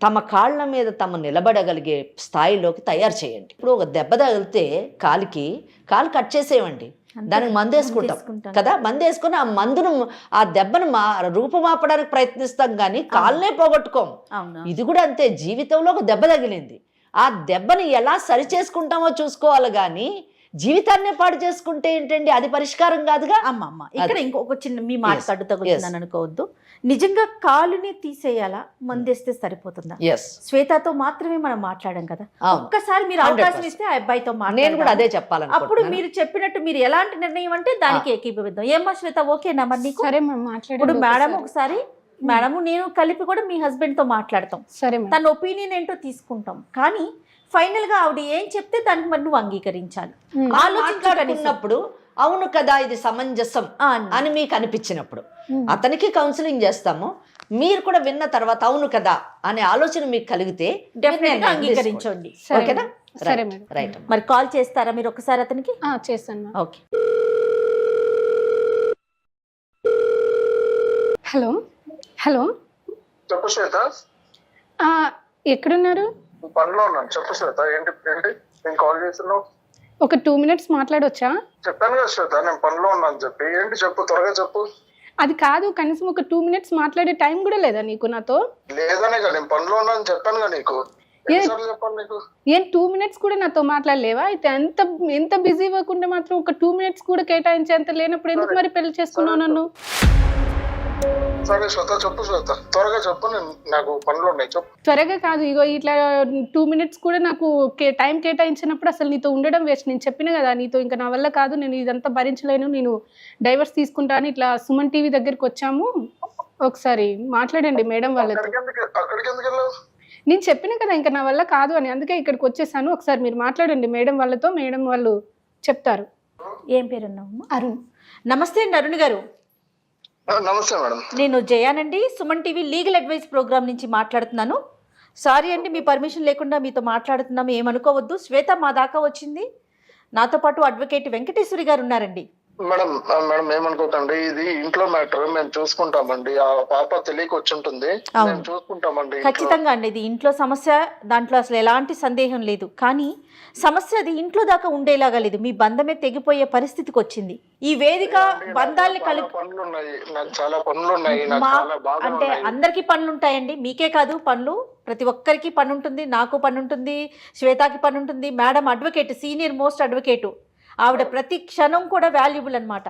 తమ కాళ్ళ మీద తమ నిలబడగలిగే స్థాయిలోకి తయారు చేయండి. ఇప్పుడు ఒక దెబ్బ తగిలితే కాలు కట్ చేసేయండి, దానికి మందు వేసుకుంటాం కదా, మందు వేసుకుని ఆ మందును ఆ దెబ్బను రూపుమాపడానికి ప్రయత్నిస్తాం, కానీ కాళ్ళనే పోగొట్టుకోం. ఇది కూడా అంతే, జీవితంలో ఒక దెబ్బ తగిలింది, ఆ దెబ్బని ఎలా సరి చేసుకుంటామో చూసుకోవాలి, కానీ జీవితాన్నే పాడు చేసుకుంటే ఏంటండి, అది పరిష్కారం కాదుగా. అమ్మమ్మ ఇక్కడ ఇంకొక చిన్న మీ మాట అడ్డు తగ్గుతుందని అనుకోవద్దు. నిజంగా కాలుని తీసేయాలా, మందేస్తే సరిపోతుందా? శ్వేతతో మాత్రమే మనం మాట్లాడాం కదా, ఒక్కసారి మీరు అవకాశం ఇస్తే ఆ అబ్బాయితో నేను కూడా అదే చెప్పాలి. అప్పుడు మీరు చెప్పినట్టు మీరు ఎలాంటి నిర్ణయం అంటే దానికి ఏకీభవిద్దాం. ఏమ్మా శ్వేత, ఓకేనా మరి నీకు? సరే ఇప్పుడు మేడం ఒకసారి మేడం నేను కలిపి కూడా మీ హస్బెండ్ తో మాట్లాడతాం, సరే తన ఒపీనియన్ ఏంటో తీసుకుంటాం, కానీ ఫైనల్ గా ఆవిడ ఏం చెప్తే దానికి మరి నువ్వు అంగీకరించాలి. ఆలోచించుకున్నప్పుడు అవును కదా ఇది సమంజసం అని మీకు అనిపించినప్పుడు అతనికి కౌన్సిలింగ్ చేస్తాము, మీరు కూడా విన్న తర్వాత అవును కదా అనే ఆలోచన మీకు కలిగితే డెఫినెట్ గా అంగీకరించండి. ఓకేనా? సరే మేడం. రైట్. మరి కాల్ చేస్తారా మీరు ఒకసారి అతనికి? చేస్తాను మ్యామ్. ఓకే. హలో హలో, చెప్పు శ్వేత. ఎక్కడున్నారు? పనిలో ఉన్నాను. చెప్పు శ్వేత. ఏంటి ఏంటి నేను కాల్ చేస్తున్నావు? ఒక 2 minutes మాట్లాడొచ్చా? చెప్పాను కదా శ్వేత, నేను పనిలో ఉన్నాను చెప్పి. ఏంటి చెప్పు, త్వరగా చెప్పు. అది కాదు, కనీసం ఒక 2 minutes మాట్లాడే టైం కూడా లేదా నీకు నాతో? లేదనే కదా, నేను పనిలో ఉన్నాను చెప్పాను కదా నీకు. ఎన్నిసార్లు చెప్పాను నీకు? ఏం 2 minutes కూడా నాతో మాట్లాడలేవా? అయితే ఎంత బిజీ వర్క్ ఉంటే మాత్రం ఒక 2 minutes కూడా కేటాయించేంత లేనప్పుడు ఎందుకు మరి పెళ్లి చేసుకున్నావు నన్ను? సరే శ్వేత చెప్పు శ్వేత, త్వరగా చెప్పు. నేను నాకు పనులు ఉన్నాయి చెప్పు. త్వరగా కాదు, ఇగో ఇట్లా 2 minutes కూడా నాకు టైం కేటాయించినప్పుడు అసలు నీతో ఉండడం వేస్ట్. నేను చెప్పిన కదా నీతో ఇంకా నా వల్ల కాదు, నేను ఇదంతా భరించలేను, నేను డైవర్స్ తీసుకుంటాను. ఇట్లా సుమన్ టీవీ దగ్గరికి వచ్చాము, ఒకసారి మాట్లాడండి మేడం వాళ్ళతో. అక్కడికి ఎందుకు వెళ్ళావు? నేను చెప్పిన కదా ఇంకా నా వల్ల కాదు అని, అందుకే ఇక్కడికి వచ్చేసాను. ఒకసారి మీరు మాట్లాడండి మేడం వాళ్ళతో, మేడం వాళ్ళు చెప్తారు. ఏం పేరు అన్నావు? అరుణ్. నమస్తే అండి అరుణ్ గారు. నమస్తే మేడం. నేను జయానండి, Suman TV legal advice program నుంచి మాట్లాడుతున్నాను. సారీ అండి, మీ పర్మిషన్ లేకుండా మీతో మాట్లాడుతున్నాము, ఏమనుకోవద్దు. శ్వేత మా దాకా వచ్చింది. నాతో పాటు అడ్వకేట్ వెంకటేశ్వరి గారు ఉన్నారండి. మేడం మేడం ఏమనుకోకండి, ఇది ఇంట్లో మ్యాటర్, మేము చూసుకుంటామండి. ఆ పాప తెలియక వచ్చి ఉంటుంది, మేము చూసుకుంటామండి. ఖచ్చితంగా అండి, ఇది ఇంట్లో సమస్య, దాంట్లో అసలు ఎలాంటి సందేహం లేదు. కానీ సమస్య అది ఇంట్లో దాకా ఉండేలాగా లేదు, మీ బంధమే తెగిపోయే పరిస్థితికి వచ్చింది. ఈ వేదిక బంధాలని పనులు ఉన్నాయి, నాకు చాలా పనులు ఉన్నాయి, నాకు చాలా బాధ. అంటే అందరికీ పనులు ఉంటాయండి, మీకే కాదు పనులు, ప్రతి ఒక్కరికి పని ఉంటుంది. నాకు పని ఉంటుంది, శ్వేతకి పని ఉంటుంది. Madam advocate, senior most advocate, ఆవిడ ప్రతి క్షణం కూడా వాల్యుబుల్ అనమాట.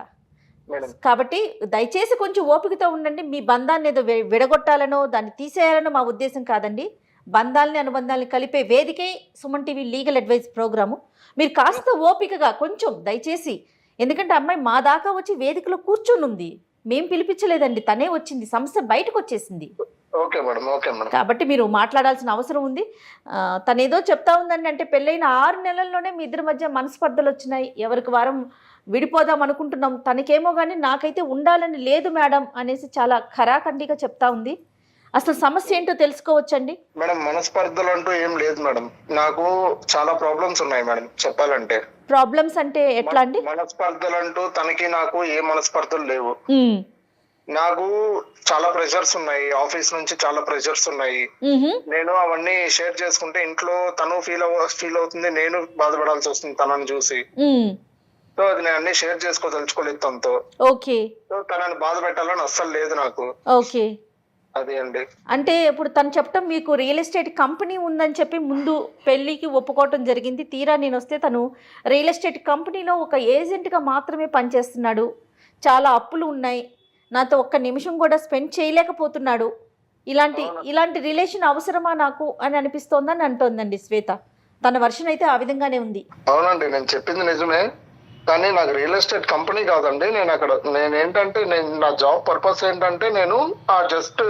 కాబట్టి దయచేసి కొంచెం ఓపికతో ఉండండి. మీ బంధాన్ని ఏదో విడగొట్టాలనో దాన్ని తీసేయాలనో మా ఉద్దేశం కాదండి. బంధాలని అనుబంధాలని కలిపే వేదికే Suman TV legal advice program. మీరు కాస్త ఓపికగా కొంచెం దయచేసి, ఎందుకంటే అమ్మాయి మా దాకా వచ్చి వేదికలో కూర్చొని ఉంది, మేం పిలిపించలేదండి, తనే వచ్చింది, సమస్య బయటకు వచ్చేసింది. Okay madam, okay madam. కాబట్టి మీరు మాట్లాడాల్సిన అవసరం ఉంది. తనేదో చెప్తా ఉందండి, అంటే పెళ్ళైన 6 నెలల్లోనే మీ ఇద్దరి మధ్య మనస్పర్ధలు వచ్చినాయి, ఎవరికి వారం విడిపోదాం అనుకుంటున్నాం, తనకేమో కానీ నాకైతే ఉండాలని లేదు మేడం అనేసి చాలా ఖరాఖండిగా చెప్తా ఉంది. అసలు సమస్య ఏంటో తెలుసుకోవచ్చండి? మేడం మనస్పర్ధలు అంటూ ఏం లేదు మేడం, నాకు చాలా ప్రాబ్లమ్స్ ఉన్నాయి మేడం చెప్పాలంటే. ప్రాబ్లమ్స్ అంటే ఎట్లా అండి? మనస్పర్ధలు అంటూ తనకి నాకు ఏ మనస్పర్ధలు లేవు. నాకు చాలా ప్రెషర్స్ ఉన్నాయి, ఆఫీస్ నుంచి చాలా ప్రెషర్స్ ఉన్నాయి. నేను అవన్నీ షేర్ చేసుకుంటే ఇంట్లో తను ఫీల్ అవుతుంది, నేను బాధపడాల్సి వస్తుంది తనని చూసి. సో అది నేను అన్ని షేర్ చేసుకోదలుచుకోలేదు తనతో. ఓకే. సో తనని బాధ పెట్టాలని అస్సలు లేదు నాకు. ఓకే. అది అండి. అంటే ఇప్పుడు తను చెప్పడం, మీకు రియల్ ఎస్టేట్ కంపెనీ ఉందని చెప్పి ముందు పెళ్లికి ఒప్పుకోవటం జరిగింది. తీరా నేను వస్తే తను రియల్ ఎస్టేట్ కంపెనీలో ఒక ఏజెంట్గా మాత్రమే పనిచేస్తున్నాడు, చాలా అప్పులు ఉన్నాయి, నాతో ఒక్క నిమిషం కూడా స్పెండ్ చేయలేకపోతున్నాడు, ఇలాంటి రిలేషన్ అవసరమా నాకు అని అనిపిస్తోందని అంటోందండి శ్వేత. తన వర్షన్ అయితే ఆ విధంగానే ఉంది. అవునండి, నేను చెప్పింది నిజమే, కానీ నాకు రియల్ ఎస్టేట్ కంపెనీ కాదండి. నేను నా జాబ్ పర్పస్ ఏంటంటే, నేను జస్ట్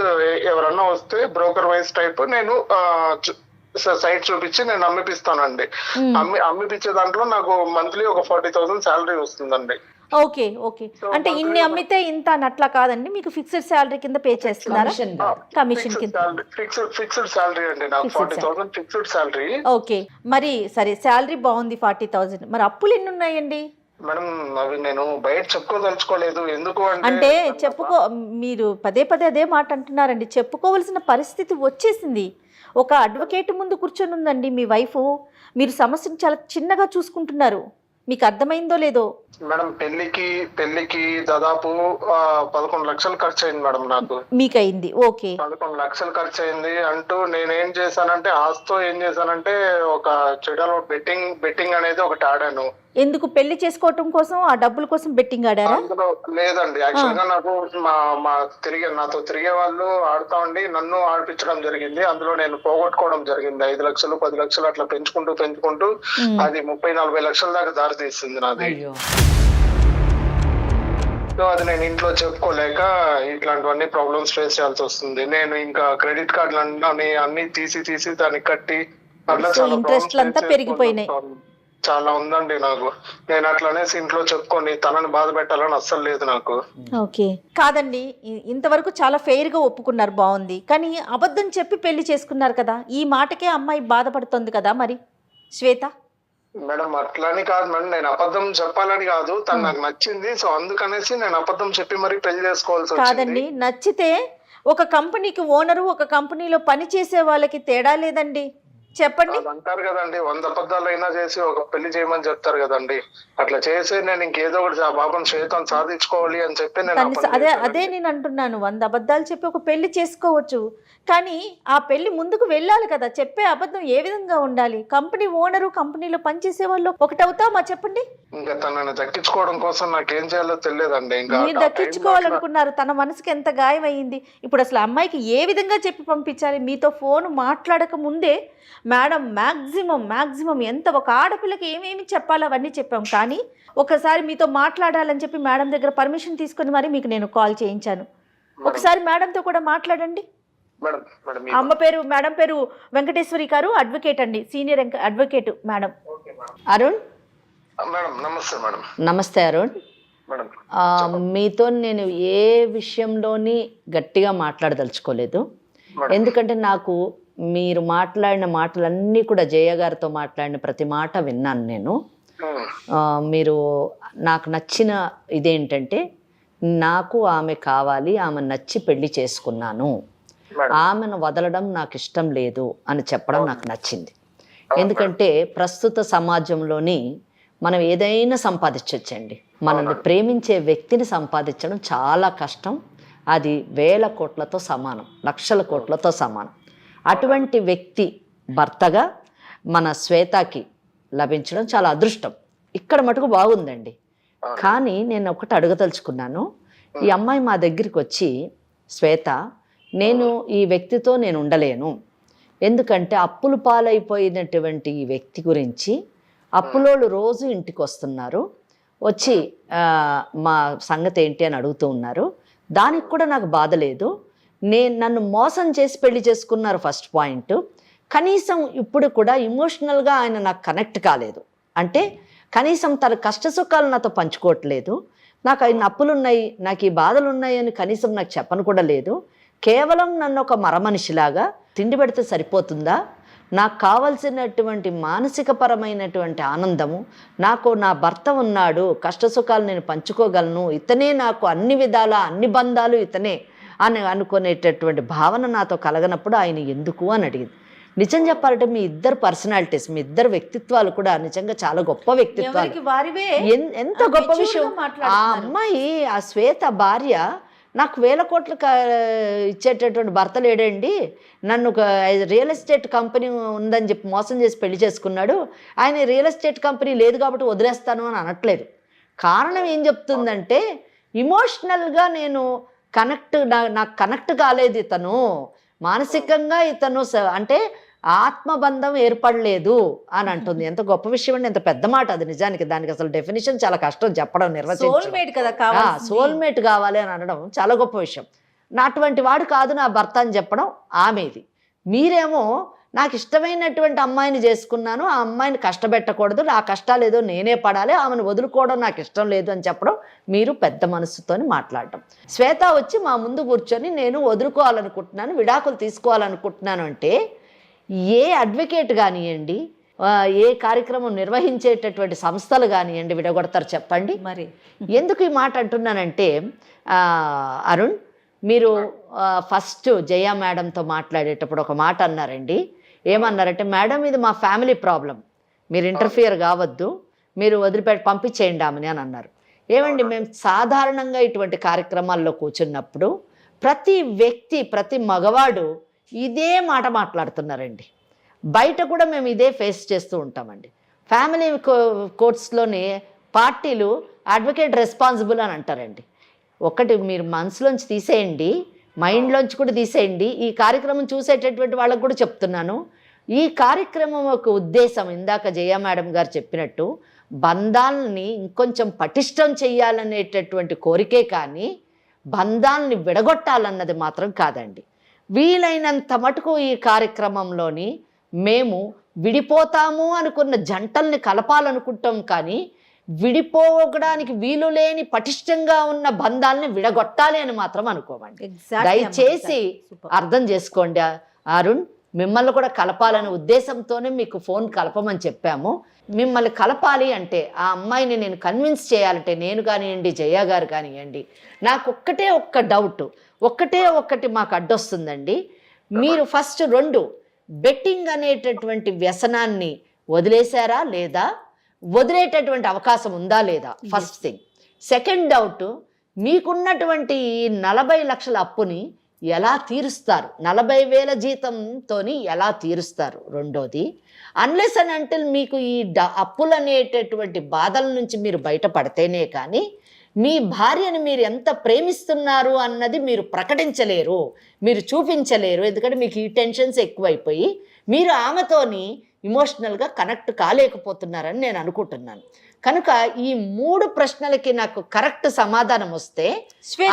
ఎవరన్నా వస్తే బ్రోకర్ వైజ్ టైప్ నేను సైట్ చూపించి నేను అమ్మిపిస్తానండి. అమ్మిపించే దాంట్లో నాకు మంత్లీ ఒక 40,000 శాలరీ వస్తుందండి. ఓకే. ఓకే. అంటే ఇన్ని అమ్మితే ఇంత అట్లా కాదండి, మీకు ఫిక్స్డ్ శాలరీ కింద పే చేస్తున్నారా? కమిషన్ కింద ఫిక్స్డ్ శాలరీ అండి, నాకు 40,000 ఫిక్స్డ్ శాలరీ. ఓకే. మరి సరే, శాలరీ బాగుంది 40,000, మరి అప్పులు ఎన్ని ఉన్నాయండి? మేడం అవి నేను బయట చెప్పుకోదలుచుకోలేదు. ఎందుకు అంటే మీరు పదే అదే మాట అంటున్నారండి. చెప్పుకోవాల్సిన పరిస్థితి వచ్చేసింది. ఒక అడ్వకేట్ ముందు కూర్చొని ఉందండి మీ వైఫ్, మీరు సమస్యను చాలా చిన్నగా చూసుకుంటున్నారు. మీకు అర్థమైందో లేదో? మేడం పెళ్లికి దాదాపు 11 లక్షలు ఖర్చు అయింది మేడం నాకు. మీకయింది? ఓకే. 11 లక్షలు ఖర్చు అయింది అంటూ నేనేం చేశానంటే, ఆస్తో ఏం చేశానంటే ఒక చెడలో బెట్టింగ్ అనేది ఒకటి ఆడాను. ఎందుకు? పెళ్లి చేసుకోవటం కోసం, ఆ డబ్బుల కోసం బెట్టింగ్ ఆడారా? అందులో లేదండి, యాక్చువల్ గా నాకు నాతో తిరిగే వాళ్ళు ఆడుతా ఉండి నన్ను ఆడిపించడం జరిగింది. అందులో నేను పోగొట్టుకోవడం జరిగింది. 5 లక్షలు 10 లక్షలు అట్లా పెంచుకుంటూ అది 30-40 లక్షల దాకా దారి తీసింది నాది. సో అది నేను ఇంట్లో చెప్పుకోలేక ఇట్లాంటివన్నీ ప్రాబ్లమ్స్ ఫేస్ చేయాల్సి వస్తుంది. నేను ఇంకా క్రెడిట్ కార్డులు అన్ని తీసి దాన్ని కట్టి అట్లా ఇంట్రెస్ట్లంతా పెరిగిపోయినాయి. చాలా ఉందండి నాకు. నేను అట్లనేసి ఇంట్లో చెప్పుకొని తనని బాధ పెట్టాలని అస్సలు లేదు నాకు. ఓకే. కాదండి, ఇంతవరకు చాలా ఫెయిర్ గా ఒప్పుకున్నారు, బాగుంది. కానీ అబద్ధం చెప్పి పెళ్లి చేసుకున్నారు కదా, ఈ మాటకే అమ్మాయి బాధపడుతుంది కదా మరి? శ్వేత? మేడం అట్లాని కాదు మేడం, నేను అబద్ధం చెప్పాలని కాదు, తను నాకు నచ్చింది, సో అందుకనేసి నేను అబద్ధం చెప్పి మరి పెళ్లి చేసుకోవాల్సి వచ్చింది. కాదండి, నచ్చితే ఒక కంపెనీకి ఓనరు, ఒక కంపెనీలో పని చేసే వాళ్ళకి తేడా లేదండి, చెప్పండి. అది అంటారు కదండి, 100 అబద్ధాలు అయినా చేసి ఒక పెళ్లి చేయమని చెప్తారు కదండి. అట్లా చేసి నేను ఇంకేదో ఒకటి ఆ బాబుని శ్వేతను సాధించుకోవాలి అని చెప్పి నేను ఆ పని అదే చేశానండి. అదే నేను అంటున్నాను, 100 అబద్ధాలు చెప్పి ఒక పెళ్లి చేసుకోవచ్చు, కానీ ఆ పెళ్లి ముందుకు వెళ్ళాలి కదా. చెప్పే అబద్ధం ఏ విధంగా ఉండాలి? కంపెనీ ఓనరు, కంపెనీలో పనిచేసే వాళ్ళు ఒకటవుతామా చెప్పండి? ఇంకా తనని దక్కించుకోవడం కోసం నాకేం చేయాలో తెలియదండి. ఇంకా మీరు ఆ టైంలో దక్కించుకోవాలనుకున్నారు, తన మనసుకి ఎంత గాయం అయ్యింది. ఇప్పుడు అసలు అమ్మాయికి ఏ విధంగా చెప్పి పంపించాలి? మీతో ఫోన్ మాట్లాడక ముందే మేడం మ్యాక్సిమం ఎంత ఒక ఆడపిల్లకి ఏమేమి చెప్పాలో అవన్నీ చెప్పాం, కానీ ఒకసారి మీతో మాట్లాడాలని చెప్పి మేడం దగ్గర పర్మిషన్ తీసుకొని మరి మీకు నేను కాల్ చేయించాను. ఒకసారి మేడంతో కూడా మాట్లాడండి. మేడం మేడం మీ- అమ్మ పేరు, మేడం పేరు వెంకటేశ్వరి గారు, అడ్వకేట్ అండి, senior advocate madam. Arun, madam నమస్తే మేడం. నమస్తే అరుణ్. మేడం మీతో నేను ఏ విషయంలోని గట్టిగా మాట్లాడదలుచుకోలేదు, ఎందుకంటే నాకు మీరు మాట్లాడిన మాటలన్నీ కూడా జయ గారితో మాట్లాడిన ప్రతి మాట విన్నాను నేను. మీరు నాకు నచ్చిన ఇదేంటంటే, నాకు ఆమె కావాలి, ఆమె నచ్చి పెళ్లి చేసుకున్నాను, ఆమెను వదలడం నాకు ఇష్టం లేదు అని చెప్పడం నాకు నచ్చింది. ఎందుకంటే ప్రస్తుత సమాజంలోని మనం ఏదైనా సంపాదించవచ్చండి, మనల్ని ప్రేమించే వ్యక్తిని సంపాదించడం చాలా కష్టం. అది వేల కోట్లతో సమానం, లక్షల కోట్లతో సమానం. అటువంటి వ్యక్తి భర్తగా మన శ్వేతకి లభించడం చాలా అదృష్టం. ఇక్కడ మటుకు బాగుందండి. కానీ నేను ఒకటి అడగదలుచుకున్నాను. ఈ అమ్మాయి మా దగ్గరికి వచ్చి, శ్వేత నేను ఈ వ్యక్తితో నేను ఉండలేను, ఎందుకంటే అప్పులు పాలైపోయినటువంటి ఈ వ్యక్తి గురించి అప్పులోళ్ళు రోజు ఇంటికి వస్తున్నారు, వచ్చి మా సంగతి ఏంటి అని అడుగుతూ ఉన్నారు. దానికి కూడా నాకు బాధ లేదు. నన్ను మోసం చేసి పెళ్లి చేసుకున్నారు ఫస్ట్ పాయింట్. కనీసం ఇప్పుడు కూడా ఇమోషనల్గా ఆయన నాకు కనెక్ట్ కాలేదు, అంటే కనీసం తన కష్టసుఖాలు నాతో పంచుకోవట్లేదు. నాకు ఆయన అప్పులు ఉన్నాయి, నాకు ఈ బాధలు ఉన్నాయి అని కనీసం నాకు చెప్పను కూడా లేదు. కేవలం నన్ను ఒక మరమనిషిలాగా తిండి పెడితే సరిపోతుందా? నాకు కావలసినటువంటి మానసికపరమైనటువంటి ఆనందము, నాకు నా భర్త ఉన్నాడు, కష్టసుఖాలు నేను పంచుకోగలను, ఇతనే నాకు అన్ని విధాల అన్ని బంధాలు ఇతనే అని అనుకునేటటువంటి భావన నాతో కలగనప్పుడు ఆయన ఎందుకు అని అడిగింది. నిజం చెప్పాలంటే మీ ఇద్దరు పర్సనాలిటీస్, మీ ఇద్దరు వ్యక్తిత్వాలు కూడా నిజంగా చాలా గొప్ప వ్యక్తిత్వాలు. ఎంత గొప్ప విషయం. ఆ అమ్మాయి, ఆ శ్వేత భార్య, నాకు 1000 కోట్లు ఇచ్చేటటువంటి భర్త లేడండి, నన్ను ఒక రియల్ ఎస్టేట్ కంపెనీ ఉందని చెప్పి మోసం చేసి పెళ్లి చేసుకున్నాడు, ఆయన రియల్ ఎస్టేట్ కంపెనీ లేదు కాబట్టి వదిలేస్తాను అని అనట్లేదు. కారణం ఏం చెప్తుందంటే, ఇమోషనల్గా నేను నాకు కనెక్ట్ కాలేదు ఇతను, మానసికంగా ఇతను అంటే ఆత్మబంధం ఏర్పడలేదు అని అంటుంది. ఎంత గొప్ప విషయం అండి, ఎంత పెద్ద మాట అది. నిజానికి దానికి అసలు డెఫినేషన్ చాలా కష్టం చెప్పడం, నిర్వచించడం. సోల్మేట్ కావాలి అని అనడం చాలా గొప్ప విషయం. నా అటువంటి వాడు కాదు నా భర్త అని చెప్పడం ఆమెది. మీరేమో నాకు ఇష్టమైనటువంటి అమ్మాయిని చేసుకున్నాను, ఆ అమ్మాయిని కష్టపెట్టకూడదు, నా కష్టాలు ఏదో నేనే పడాలి, ఆమెను వదులుకోవడం నాకు ఇష్టం లేదు అని చెప్పడం మీరు పెద్ద మనసుతోని మాట్లాడటం. శ్వేత వచ్చి మా ముందు కూర్చొని నేను వదులుకోవాలనుకుంటున్నాను, విడాకులు తీసుకోవాలనుకుంటున్నాను అంటే, ఏ అడ్వకేట్ కానివ్వండి, ఏ కార్యక్రమం నిర్వహించేటటువంటి సంస్థలు కానివ్వండి విడగొడతారు చెప్పండి? మరి ఎందుకు ఈ మాట అంటున్నానంటే, అరుణ్ మీరు ఫస్ట్ జయ మేడంతో మాట్లాడేటప్పుడు ఒక మాట అన్నారండి. ఏమన్నారంటే, మేడం ఇది మా ఫ్యామిలీ ప్రాబ్లం, మీరు ఇంటర్ఫియర్ కావద్దు, మీరు పంపించేయండి ఆమెని అని అన్నారు. ఏమండి, మేము సాధారణంగా ఇటువంటి కార్యక్రమాల్లో కూర్చున్నప్పుడు ప్రతి వ్యక్తి, ప్రతి మగవాడు ఇదే మాట మాట్లాడుతున్నారండి. బయట కూడా మేము ఇదే ఫేస్ చేస్తూ ఉంటామండి. ఫ్యామిలీ కోర్ట్స్లోనే పార్టీలు అడ్వకేట్ రెస్పాన్సిబుల్ అని అంటారండి. ఒకటి మీరు మనసులోంచి తీసేయండి, మైండ్లోంచి కూడా తీసేయండి. ఈ కార్యక్రమం చూసేటటువంటి వాళ్ళకు కూడా చెప్తున్నాను, ఈ కార్యక్రమం ఒక ఉద్దేశం ఇందాక జయ మేడం గారు చెప్పినట్టు బంధాలని ఇంకొంచెం పటిష్టం చేయాలనేటటువంటి కోరికే కానీ బంధాలని విడగొట్టాలన్నది మాత్రం కాదండి. వీలైనంత మటుకు ఈ కార్యక్రమంలోని మేము విడిపోతాము అనుకున్న జంటల్ని కలపాలనుకుంటాం, కానీ విడిపోవడానికి వీలు లేని పటిష్టంగా ఉన్న బంధాలని విడగొట్టాలి అని మాత్రం అనుకోమండి. దయచేసి అర్థం చేసుకోండి అరుణ్. మిమ్మల్ని కూడా కలపాలనే ఉద్దేశంతోనే మీకు ఫోన్ కలపమని చెప్పాము. మిమ్మల్ని కలపాలి అంటే ఆ అమ్మాయిని నేను కన్విన్స్ చేయాలంటే నేను కానివ్వండి, జయ గారు కానివ్వండి, నాకు ఒక్క డౌట్, ఒక్కటి మాకు అడ్డొస్తుందండి. మీరు ఫస్ట్ 2 బెట్టింగ్ అనేటటువంటి వ్యసనాన్ని వదిలేశారా లేదా, వదిలేటటువంటి అవకాశం ఉందా లేదా, ఫస్ట్ థింగ్. సెకండ్ డౌట్, మీకున్నటువంటి 40 లక్షల అప్పుని ఎలా తీరుస్తారు, 40,000 జీతంతో ఎలా తీరుస్తారు. రెండోది, అన్లెస్ అండ్ అంటిల్ మీకు ఈ అప్పులు అనేటటువంటి బాధల నుంచి మీరు బయటపడితేనే కానీ మీ భార్యను మీరు ఎంత ప్రేమిస్తున్నారు అన్నది మీరు ప్రకటించలేరు, మీరు చూపించలేరు. ఎందుకంటే మీకు ఈ టెన్షన్స్ ఎక్కువైపోయి మీరు ఆమెతోని ఇమోషనల్గా కనెక్ట్ కాలేకపోతున్నారని నేను అనుకుంటున్నాను. కనుక ఈ 3 ప్రశ్నలకి నాకు కరెక్ట్ సమాధానం వస్తే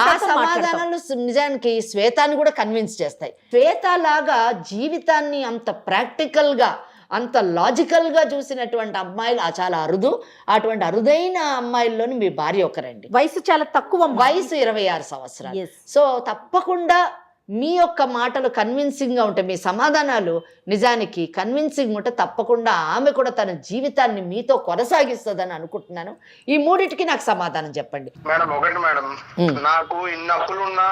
ఆ సమాధానాలు నిజానికి శ్వేతాన్ని కూడా కన్విన్స్ చేస్తాయి. శ్వేత లాగా జీవితాన్ని అంత ప్రాక్టికల్గా అంత లాజికల్గా చూసినటువంటి అమ్మాయిలు చాలా అరుదు. అటువంటి అరుదైన అమ్మాయిల్లోని మీ భార్య ఒకరండి. వయసు చాలా తక్కువ, వయసు 26 సంవత్సరాలు. సో తప్పకుండా మీ యొక్క మాటలు కన్విన్సింగ్గా ఉంటాయి, మీ సమాధానాలు నిజానికి కన్విన్సింగ్ ఉంటే తప్పకుండా ఆమె కూడా తన జీవితాన్ని మీతో కొనసాగిస్తుందని అనుకుంటున్నాను. ఈ 3టికి నాకు సమాధానం చెప్పండి. మేడం, ఒకటి మేడం, నాకు ఇన్ని అప్పులున్నా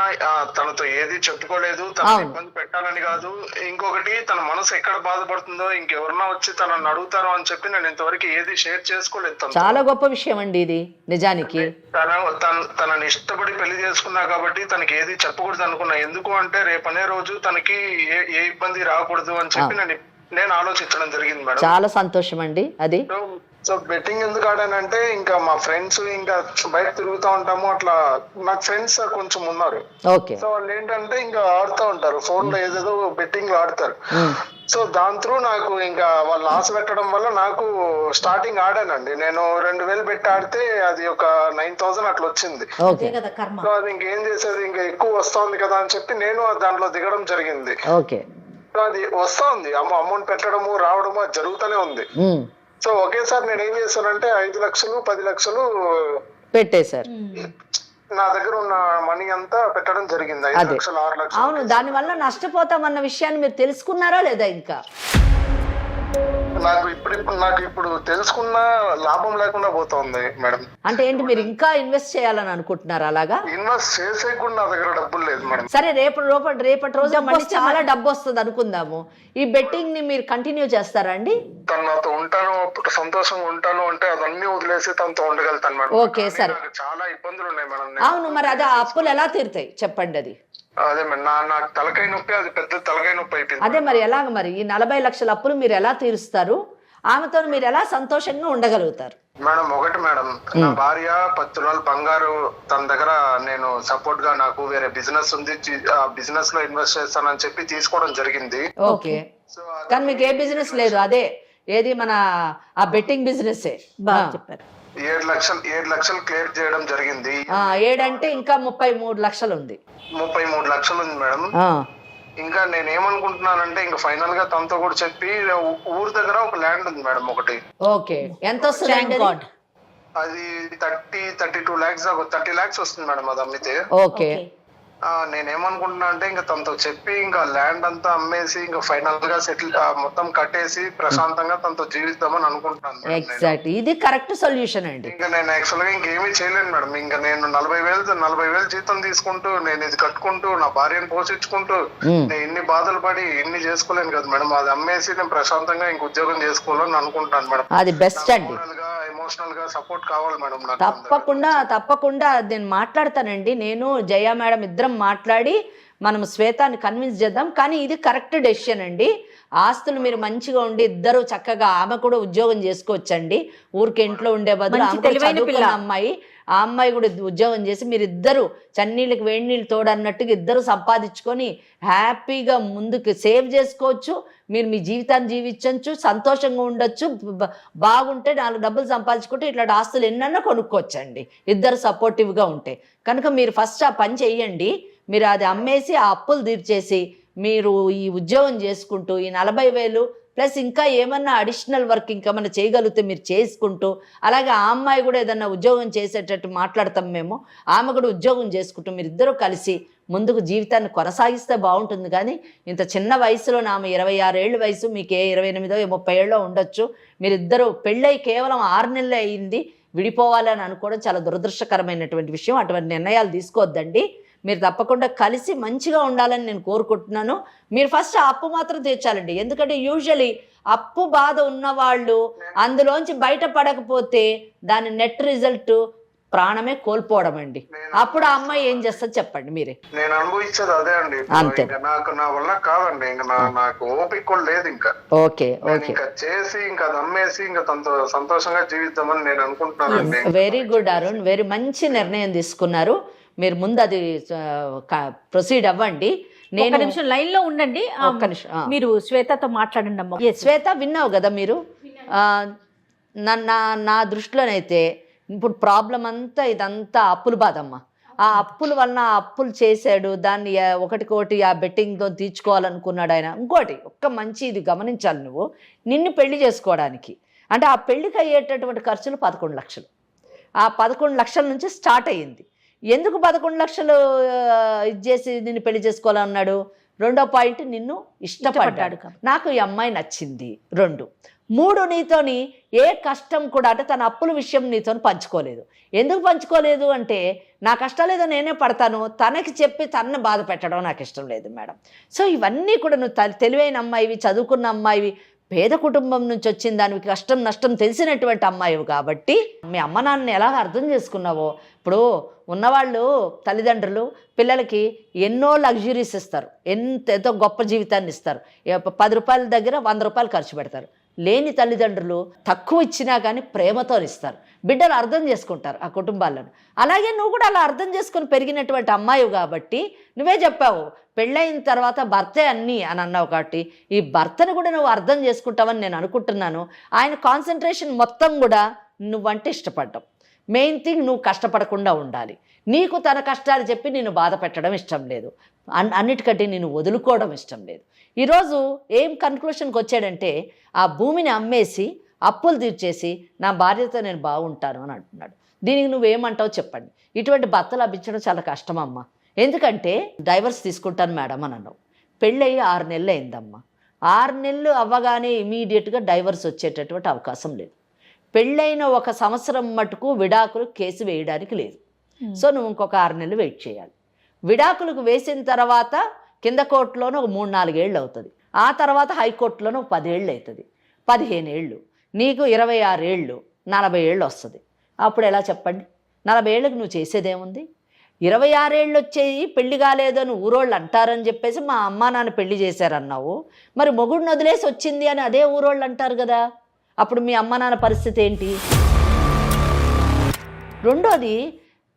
తనతో ఏది చెప్పుకోలేదు, తన ఇబ్బంది పెట్టాలని కాదు. ఇంకొకటి, తన మనసు ఎక్కడ బాధపడుతుందో ఇంకెవరన్నా వచ్చి తనని అడుగుతారో అని చెప్పి నేను ఇంతవరకు ఏది షేర్ చేసుకోలేదు. చాలా గొప్ప విషయం అండి ఇది నిజానికి. తనని ఇష్టపడి పెళ్లి చేసుకున్నా కాబట్టి తనకి ఏది చెప్పకూడదు అనుకున్నా. ఎందుకు అంటే రేపనే రోజు తనకి ఏ ఇబ్బంది రాకూడదు అని చెప్పి నేను ఆలోచించడం జరిగింది మేడం. చాలా సంతోషం అండి అది. సో బెట్టింగ్ ఎందుకు ఆడానంటే ఇంకా మా ఫ్రెండ్స్ ఇంకా బయట తిరుగుతూ ఉంటాము, అట్లా నాకు ఫ్రెండ్స్ కొంచెం ఉన్నారు. సో వాళ్ళు ఏంటంటే ఇంకా ఆడుతూ ఉంటారు ఫోన్ లో, ఏదేదో బెట్టింగ్ లో ఆడతారు. సో దాని త్రూ నాకు ఇంకా వాళ్ళు ఆశ పెట్టడం వల్ల నాకు స్టార్టింగ్ ఆడానండి. నేను 2,000 పెట్టి ఆడితే అది ఒక 9,000 అట్లా వచ్చింది. సో అది ఇంకేం చేసేది, ఇంకా ఎక్కువ వస్తుంది కదా అని చెప్పి నేను దాంట్లో దిగడం జరిగింది. సో అది వస్తా ఉంది, అమౌంట్ పెట్టడము రావడము అది జరుగుతూనే ఉంది. సో ఒకేసారి నేను ఏం చేశానంటే 5 లక్షలు 10 లక్షలు పెట్టేశారు. నా దగ్గర ఉన్న మనీ అంతా పెట్టడం జరిగింది. 5 లక్షలు 6 లక్షలు. అవును, దానివల్ల నష్టపోతామన్న విషయాన్ని మీరు తెలుసుకున్నారా లేదా? ఇంకా నాకు ఇప్పుడు తెలుసుకున్న లాభం లేకుండా పోతుంది మేడం. అంటే ఏంటి, మీరు ఇంకా ఇన్వెస్ట్ చేయాలని అనుకుంటున్నారు? అలాగా ఇన్వెస్ట్ చేసే కూడా నా దగ్గర డబ్బులు లేదు మేడం. సరే, రేపటి రోజు మళ్ళీ చాలా డబ్బు వస్తుంది అనుకుందాము. ఈ బెట్టింగ్ ని మీరు కంటిన్యూ చేస్తారా అండి? తను నాతో ఉంటాను, సంతోషంగా ఉంటాను అంటే అదన్నీ వదిలేసి తనతో ఉండగలుగుతాను మేడం. ఓకే, సరే. చాలా ఇబ్బందులు ఉన్నాయి మేడం. అవును, మరి అదే ఆ అప్పులు ఎలా తీరుతాయి చెప్పండి. అది అదే మేడం, నాకు తలకాయ నొప్పి, అది పెద్ద తలకాయ నొప్పి అయిపోయింది. అదే మరి ఎలాగ, మరి ఈ 40 లక్షల అప్పులు మీరు ఎలా తీరుస్తారు? ఆమెతో మీరు ఎలా సంతోషంగా ఉండగలుగుతారు? మేడం, ఒకటి మేడం, నా భార్య 10 తులాల బంగారు తన దగ్గర నేను సపోర్ట్ గా, నాకు వేరే బిజినెస్ ఉంది, ఆ బిజినెస్ లో ఇన్వెస్ట్ చేస్తానని చెప్పి తీసుకోవడం జరిగింది. ఓకే, కానీ మీకు ఏ బిజినెస్ లేదు? అదే ఏది మన ఆ బెట్టింగ్ బిజినెస్. బాగా చెప్పారు. 7 లక్షలు క్లియర్ చేయడం జరిగింది. 7 అంటే ఇంకా 33 లక్షలు ఉంది. 33 లక్షలు ఉంది మేడం. ఇంకా నేను ఏమనుకుంటున్నానంటే ఇంకా ఫైనల్ గా తనతో కూడా చెప్పి ఊరు దగ్గర ఒక ల్యాండ్ ఉంది మేడం ఒకటి. ఓకే, ఎంత వస్తుంది? అది 32 lakhs, 30 lakhs వస్తుంది మేడం అది అమ్మితే. ఓకే, నేనేమనుకుంటున్నా అంటే ఇంకా తనతో చెప్పి ఇంకా ల్యాండ్ అంతా అమ్మేసి ఇంకా ఫైనల్ గా సెటిల్ మొత్తం కట్టేసి ప్రశాంతంగా తనతో జీవిద్దామని అనుకుంటున్నాను. ఎగ్జాక్ట్, ఇది కరెక్ట్ సొల్యూషన్ అండి. ఇంకా నేను యాక్చువల్ గా ఇంకేమీ చేయలేను మేడం. ఇంకా నేను 40,000 జీతం తీసుకుంటూ నేను ఇది కట్టుకుంటూ నా భార్యను పోషించుకుంటూ నేను ఇన్ని బాధలు పడి ఇన్ని చేసుకోలేను కదా మేడం. అది అమ్మేసి నేను ప్రశాంతంగా ఇంక ఉద్యోగం చేసుకోవాలని అనుకుంటాను మేడం. అది బెస్ట్ అండి. ఎమోషనల్ గా సపోర్ట్ కావాలి మేడం. తప్పకుండా నేను మాట్లాడతానండి. నేను జయ మేడం ఇద్దరం మాట్లాడి మనం శ్వేతాన్ని కన్విన్స్ చేద్దాం. కానీ ఇది కరెక్ట్ డెసిషన్ అండి. ఆస్తులు మీరు మంచిగా ఉండి ఇద్దరు చక్కగా, ఆమె కూడా ఉద్యోగం చేసుకోవచ్చండి. ఊరికి ఇంట్లో ఉండే బదులు అమ్మాయి, ఆ అమ్మాయి కూడా ఉద్యోగం చేసి మీరిద్దరు చన్నీళ్ళకి వేడి నీళ్ళు తోడన్నట్టుగా ఇద్దరు సంపాదించుకొని హ్యాపీగా ముందుకు సేవ్ చేసుకోవచ్చు. మీరు మీ జీవితాన్ని జీవించవచ్చు, సంతోషంగా ఉండొచ్చు. బాగుంటే 4 డబ్బులు సంపాదించుకుంటే ఇట్లాంటి ఆస్తులు ఎన్నన్నా కొనుక్కోవచ్చండి ఇద్దరు సపోర్టివ్గా ఉంటే. కనుక మీరు ఫస్ట్ ఆ పని చెయ్యండి. మీరు అది అమ్మేసి ఆ అప్పులు తీర్చేసి మీరు ఈ ఉద్యోగం చేసుకుంటూ ఈ 40,000 ప్లస్ ఇంకా ఏమన్నా అడిషనల్ వర్క్ ఇంకా మనం చేయగలిగితే మీరు చేసుకుంటూ, అలాగే ఆ అమ్మాయి కూడా ఏదన్నా ఉద్యోగం చేసేటట్టు మాట్లాడతాం మేము, ఆమె కూడా ఉద్యోగం చేసుకుంటూ మీరిద్దరూ కలిసి ముందుకు జీవితాన్ని కొనసాగిస్తే బాగుంటుంది. కానీ ఇంత చిన్న వయసులో ఆమె 26 ఏళ్ళ వయసు, మీకు 28 30 ఏళ్ళో ఉండొచ్చు, మీరిద్దరూ పెళ్ళై కేవలం 6 నెలలు అయింది, విడిపోవాలని అనుకోవడం చాలా దురదృష్టకరమైనటువంటి విషయం. అటువంటి నిర్ణయాలు తీసుకోవద్దండి. మీరు తప్పకుండా కలిసి మంచిగా ఉండాలని నేను కోరుకుంటున్నాను. మీరు ఫస్ట్ ఆ అప్పు మాత్రం తీర్చాలండి. ఎందుకంటే యూజువలీ అప్పు బాధ ఉన్నవాళ్ళు అందులోంచి బయటపడకపోతే దాని నెట్ రిజల్ట్ ప్రాణమే కోల్పోవడం అండి. అప్పుడు ఆ అమ్మాయి ఏం చేస్తుంది చెప్పండి మీరే. నేను అనుభవించేది అదే అండి. అంతే. నాకు నా వల్ల కాదండి, ఇంకా నాకు ఓపిక కూడా లేదు. ఇంకా ఓకే ఓకే, ఇంకా చేసి ఇంకా నమ్మేసి ఇంకా తనతో సంతోషంగా జీవిద్దామని నేను అనుకుంటున్నానండి. వెరీ గుడ్ అరుణ్, వెరీ మంచి నిర్ణయం తీసుకున్నారు. మీరు ముందు అది ప్రొసీడ్ అవ్వండి. ఒక నిమిషం లైన్ లో ఉండండి. ఒక్క నిమిషం, మీరు శ్వేతతో మాట్లాడండి అమ్మ. శ్వేత విన్నావు కదా మీరు? నా దృష్టిలోనైతే ఇప్పుడు ప్రాబ్లం అంతా ఇదంతా అప్పుల బాధమ్మ. ఆ అప్పుల వలన అప్పులు చేశాడు, దాన్ని ఒకటికోటి ఆ బెట్టింగ్తో తీర్చుకోవాలనుకున్నాడు ఆయన. ఇంకోటి ఒక్క మంచి ఇది గమనించాలి, నువ్వు నిన్ను పెళ్లి చేసుకోవడానికి అంటే ఆ పెళ్లికి అయ్యేటటువంటి ఖర్చులు 11 లక్షలు. ఆ 11 లక్షల నుంచి స్టార్ట్ అయ్యింది. ఎందుకు 11 లక్షలు ఇది చేసి నిన్ను పెళ్లి చేసుకోవాలన్నాడు? రెండో పాయింట్, నిన్ను ఇష్టపడ్డాడు, నాకు ఈ అమ్మాయి నచ్చింది. 2, 3 నీతోని ఏ కష్టం కూడా అంటే తన అప్పుల విషయం నీతో పంచుకోలేదు. ఎందుకు పంచుకోలేదు అంటే నా కష్టాలేదో నేనే పడతాను, తనకి చెప్పి తనని బాధ పెట్టడం నాకు ఇష్టం లేదు మేడం. సో ఇవన్నీ కూడా నువ్వు తెలివైన అమ్మాయివి, చదువుకున్న అమ్మాయివి, పేద కుటుంబం నుంచి వచ్చిన దానికి కష్టం నష్టం తెలిసినటువంటి అమ్మాయివి కాబట్టి మీ అమ్మ నాన్నని ఎలా అర్థం చేసుకున్నావో. ఇప్పుడు ఉన్నవాళ్ళు తల్లిదండ్రులు పిల్లలకి ఎన్నో లగ్జరీస్ ఇస్తారు, ఎంతో గొప్ప జీవితాన్ని ఇస్తారు. 10 రూపాయల దగ్గర 100 రూపాయలు ఖర్చు పెడతారు. లేని తల్లిదండ్రులు తక్కువ ఇచ్చినా కానీ ప్రేమతో ఇస్తారు. బిడ్డలు అర్థం చేసుకుంటారు ఆ కుటుంబాలను. అలాగే నువ్వు కూడా అలా అర్థం చేసుకుని పెరిగినటువంటి అమ్మాయివి కాబట్టి నువ్వే చెప్పావు పెళ్ళైన తర్వాత భర్తే అన్నీ అని అన్నావు. కాబట్టి ఈ భర్తను కూడా నువ్వు అర్థం చేసుకుంటావని నేను అనుకుంటున్నాను. ఆయన కాన్సన్ట్రేషన్ మొత్తం కూడా నువ్వంటే ఇష్టపడ్డావు. మెయిన్ థింగ్, నువ్వు కష్టపడకుండా ఉండాలి. నీకు తన కష్టాలు చెప్పి నేను బాధ పెట్టడం ఇష్టం లేదు, అన్నిటికంటే నేను వదులుకోవడం ఇష్టం లేదు. ఈరోజు ఏం కన్క్లూషన్కి వచ్చాడంటే ఆ భూమిని అమ్మేసి అప్పులు తీర్చేసి నా భార్యతో నేను బాగుంటాను అని అంటున్నాడు. దీనికి నువ్వేమంటావు చెప్పండి. ఇటువంటి భర్తలు లభించడం చాలా కష్టం అమ్మ. ఎందుకంటే డైవర్స్ తీసుకుంటాను మేడం అని అన్నావు. పెళ్ళయి 6 నెలలు అయిందమ్మా. 6 నెలలు అవ్వగానే ఇమీడియట్గా డైవర్స్ వచ్చేటటువంటి అవకాశం లేదు. పెళ్ళైన 1 సంవత్సరం మటుకు విడాకులు కేసు వేయడానికి లేదు. సో నువ్వు ఇంకొక 6 నెలలు వెయిట్ చేయాలి. విడాకులకు వేసిన తర్వాత కింద కోర్టులోనూ 3-4 ఏళ్ళు అవుతుంది. ఆ తర్వాత హైకోర్టులోనూ 10 ఏళ్ళు అవుతుంది. 15 ఏళ్ళు, నీకు 26 ఏళ్ళు, 40 ఏళ్ళు వస్తుంది. అప్పుడు ఎలా చెప్పండి? 40 ఏళ్ళకి నువ్వు చేసేదేముంది? 26 ఏళ్ళు వచ్చేయి పెళ్లి కాలేదని ఊరోళ్ళు అంటారని చెప్పేసి మా అమ్మా నాన్న పెళ్లి చేశారన్నావు. మరి మొగుడిని వదిలేసి వచ్చింది అని అదే ఊరోళ్ళు అంటారు కదా. అప్పుడు మీ అమ్మ నాన్న పరిస్థితి ఏంటి? రెండోది,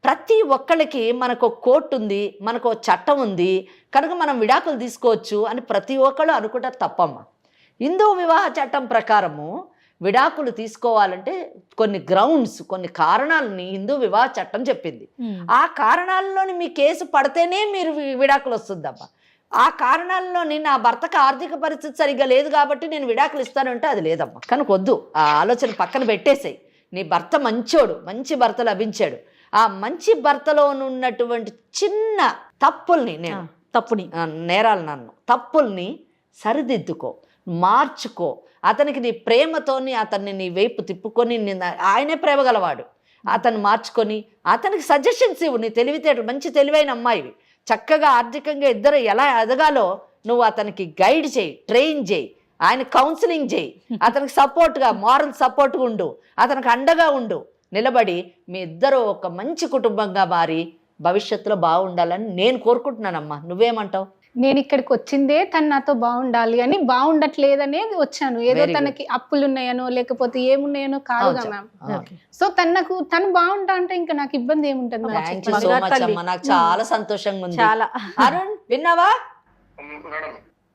ప్రతి ఒక్కళ్ళకి మనకు కోర్టు ఉంది, మనకు చట్టం ఉంది కనుక మనం విడాకులు తీసుకోవచ్చు అని ప్రతి ఒక్కళ్ళు అనుకుంటారు. తప్పమ్మ. హిందూ వివాహ చట్టం ప్రకారము విడాకులు తీసుకోవాలంటే కొన్ని గ్రౌండ్స్, కొన్ని కారణాలని హిందూ వివాహ చట్టం చెప్పింది. ఆ కారణాల్లోని మీ కేసు పడితేనే మీరు విడాకులు వస్తుందమ్మా. ఆ కారణాల్లోని నా భర్తకు ఆర్థిక పరిస్థితి సరిగ్గా లేదు కాబట్టి నేను విడాకులు ఇస్తానంటే అది లేదమ్మా. కనుక వద్దు, ఆ ఆలోచన పక్కన పెట్టేసాయి. నీ భర్త మంచోడు, మంచి భర్త లభించాడు. ఆ మంచి భర్తలో ఉన్నటువంటి చిన్న తప్పుల్ని, నేరాలు నన్ను తప్పుల్ని సరిదిద్దుకో, మార్చుకో. అతనికి నీ ప్రేమతోని అతన్ని నీ వైపు తిప్పుకొని, ఆయనే ప్రేమ గలవాడు, అతన్ని మార్చుకొని అతనికి సజెషన్స్ ఇవ్వు. నీ తెలివితేటలు, మంచి తెలివైన అమ్మాయివి, చక్కగా ఆర్థికంగా ఇద్దరు ఎలా ఎదగాలో నువ్వు అతనికి గైడ్ చేయి, ట్రైన్ చేయి, ఆయన కౌన్సిలింగ్ చేయి, అతనికి సపోర్ట్గా, మారల్ సపోర్ట్గా ఉండు, అతనికి అండగా ఉండు. నిలబడి మీ ఇద్దరు ఒక మంచి కుటుంబంగా మారి భవిష్యత్తులో బాగుండాలని నేను కోరుకుంటున్నానమ్మా. నువ్వేమంటావు? నేను ఇక్కడికి వచ్చిందే తను నాతో బాగుండాలి అని, బాగుండట్లేదనే వచ్చాను. ఏదో తనకి అప్పులు ఉన్నాయనో లేకపోతే ఏమున్నాయనో కాదుగా మ్యామ్. సో తను బాగుంటా అంటే ఇంకా నాకు ఇబ్బంది ఏముంటుంది? నాకు చాలా సంతోషంగా ఉంది. అరుణ్ విన్నావా?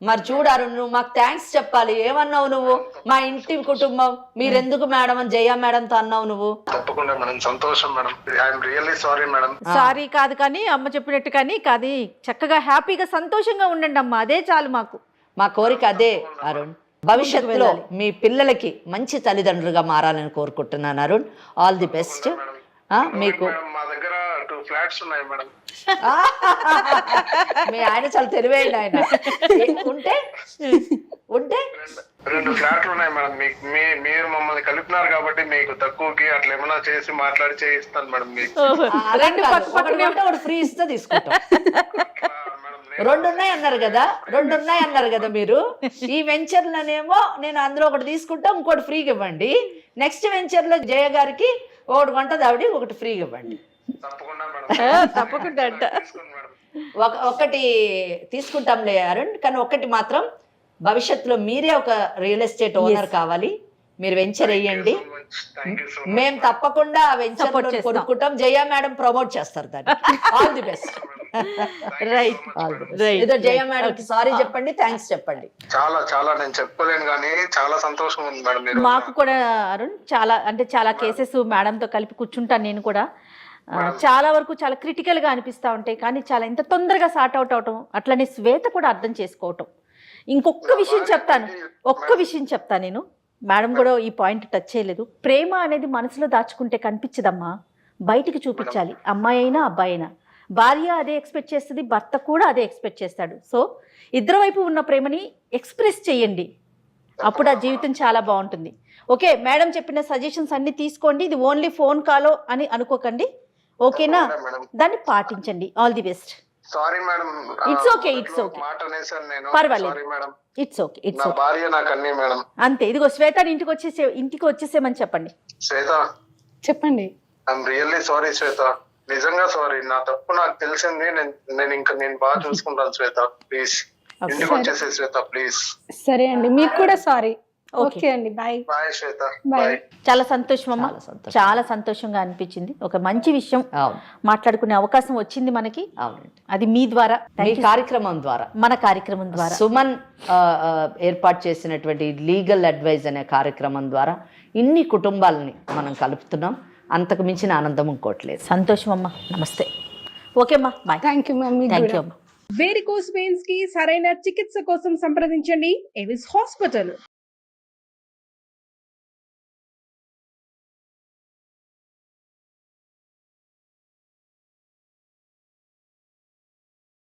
మరి చూడారు, నువ్వు మాకు థ్యాంక్స్ చెప్పాలి. ఏమన్నావు నువ్వు? మా ఇంటి కుటుంబం మీరెందుకు మేడం అని జయ మేడంతో అన్నావు నువ్వు. తప్పకుండా మేడం, సంతోషం madam. I'm really sorry madam. Sorry కాదు కానీ అమ్మ చెప్పినట్టు కానీ కాదు, చక్కగా హ్యాపీగా సంతోషంగా ఉండండి అమ్మ, అదే చాలు మాకు. మా కోరిక అదే అరుణ్. భవిష్యత్తులో మీ పిల్లలకి మంచి తల్లిదండ్రులుగా మారాలని కోరుకుంటున్నాను అరుణ్. All the best. మీకు మేడం, మా దగ్గర 2 ఫ్లాట్స్ ఉన్నాయి మేడం. మీ ఆయన చాలా తెలివైన ఆయన. ఉంటే 2 ఫ్లాట్లు ఉన్నాయి మేడం. మీరు మమ్మల్ని కలిపినారు కాబట్టి మీకు తక్కువకి అట్లా ఏమైనా చేసి మాట్లాడి చేయిస్తాను మేడం మీకు. ఒకటి ఫ్రీ ఇస్తే తీసుకుంటాం. 2 ఉన్నాయి అన్నారు కదా మీరు. ఈ వెంచర్లనేమో నేను అందులో ఒకటి తీసుకుంటా, ఇంకోటి ఫ్రీగా ఇవ్వండి. నెక్స్ట్ వెంచర్ లో జయ గారికి 1 గంట దావిడి, 1 ఫ్రీగా ఇవ్వండి. తప్పకుండా మేడం, తప్పకుండా అంట. తీసుకోండి మేడం. ఒకటి తీసుకుంటాంలే అరుణ్, కానీ ఒకటి మాత్రం భవిష్యత్తులో మీరే ఒక రియల్ ఎస్టేట్ ఓనర్ కావాలి. మీరు వెంచర్ వేయండి, థ్యాంక్ యూ సో మచ్. మేము తప్పకుండా వెంచర్ కొనుక్కుంటాం. జయ మేడం ప్రమోట్ చేస్తారు దాన్ని. All the best. రైట్ ఏదో జయ మేడం కి సారీ చెప్పండి, థ్యాంక్స్ చెప్పండి. చాలా చాలా నేను చెప్పలేను కానీ చాలా సంతోషం ఉంది మేడం. మీరు మాకు కూడా అరుణ్ చాలా కేసెస్ మేడంతో కలిపి కూర్చుంటాను నేను కూడా. చాలా వరకు చాలా క్రిటికల్గా అనిపిస్తూ ఉంటాయి, కానీ చాలా ఇంత తొందరగా సార్ట్ అవుట్ అవటం, అట్లనే శ్వేత కూడా అర్థం చేసుకోవటం. ఒక్క విషయం చెప్తాను నేను. మేడం కూడా ఈ పాయింట్ టచ్ చేయలేదు. ప్రేమ అనేది మనసులో దాచుకుంటే కనిపించదమ్మా, బయటికి చూపించాలి. అమ్మాయి అయినా అబ్బాయి అయినా. భార్య అదే ఎక్స్పెక్ట్ చేస్తుంది, భర్త కూడా అదే ఎక్స్పెక్ట్ చేస్తాడు. సో ఇద్దరు వైపు ఉన్న ప్రేమని ఎక్స్ప్రెస్ చేయండి, అప్పుడు ఆ జీవితం చాలా బాగుంటుంది. ఓకే, మేడం చెప్పిన సజెషన్స్ అన్ని తీసుకోండి. ఇది ఓన్లీ ఫోన్ కాలో అని అనుకోకండి, ఓకేనా? దాన్ని పాటించండి. All the best. Sorry madam. It's okay మాట అనేసాను నేను. పర్వాలేదు. Sorry madam. ఇట్స్ ఓకే నా భార్య నాకు అన్నీ మేడం. అంతే. ఇదిగో శ్వేత ఇంటికి వచ్చేసేమని చెప్పండి. శ్వేత, చెప్పండి. ఐఎమ్ రియల్లీ సారీ శ్వేత, నిజంగా సారీ. నా తప్పు నాకు తెలిసింది. నేను బాగా చూసుకుంటాను శ్వేత. ప్లీజ్ ఇంటికి వచ్చేసే శ్వేత, ప్లీజ్. సరే అండి, మీకు కూడా సారీ. ఓకే అండి, బాయ్. బాయ్ శ్వేత, బాయ్. బాయ్. చాలా సంతోషం అమ్మా, చాలా సంతోషంగా అనిపించింది. ఒక మంచి విషయం మాట్లాడుకునే అవకాశం వచ్చింది మనకి. అవునండి, అది మీ ద్వారా, మీ కార్యక్రమం ద్వారా, మన కార్యక్రమం ద్వారా. సుమన్ ఏర్పాటు చేసినటువంటి లీగల్ అడ్వైజ్ అనే కార్యక్రమం ద్వారా ఇన్ని కుటుంబాలని మనం కలుపుతున్నాం. అంతకు మించిన ఆనందం ఇంకోట్లేదు. సంతోషం అమ్మా. నమస్తే. ఓకే అమ్మా, bye. Thank you ma'am. Thank you అమ్మా. వేరికోస్ వెయిన్స్ కి సరైన చికిత్స కోసం సంప్రదించండి ఎవిస్ హాస్పిటల్.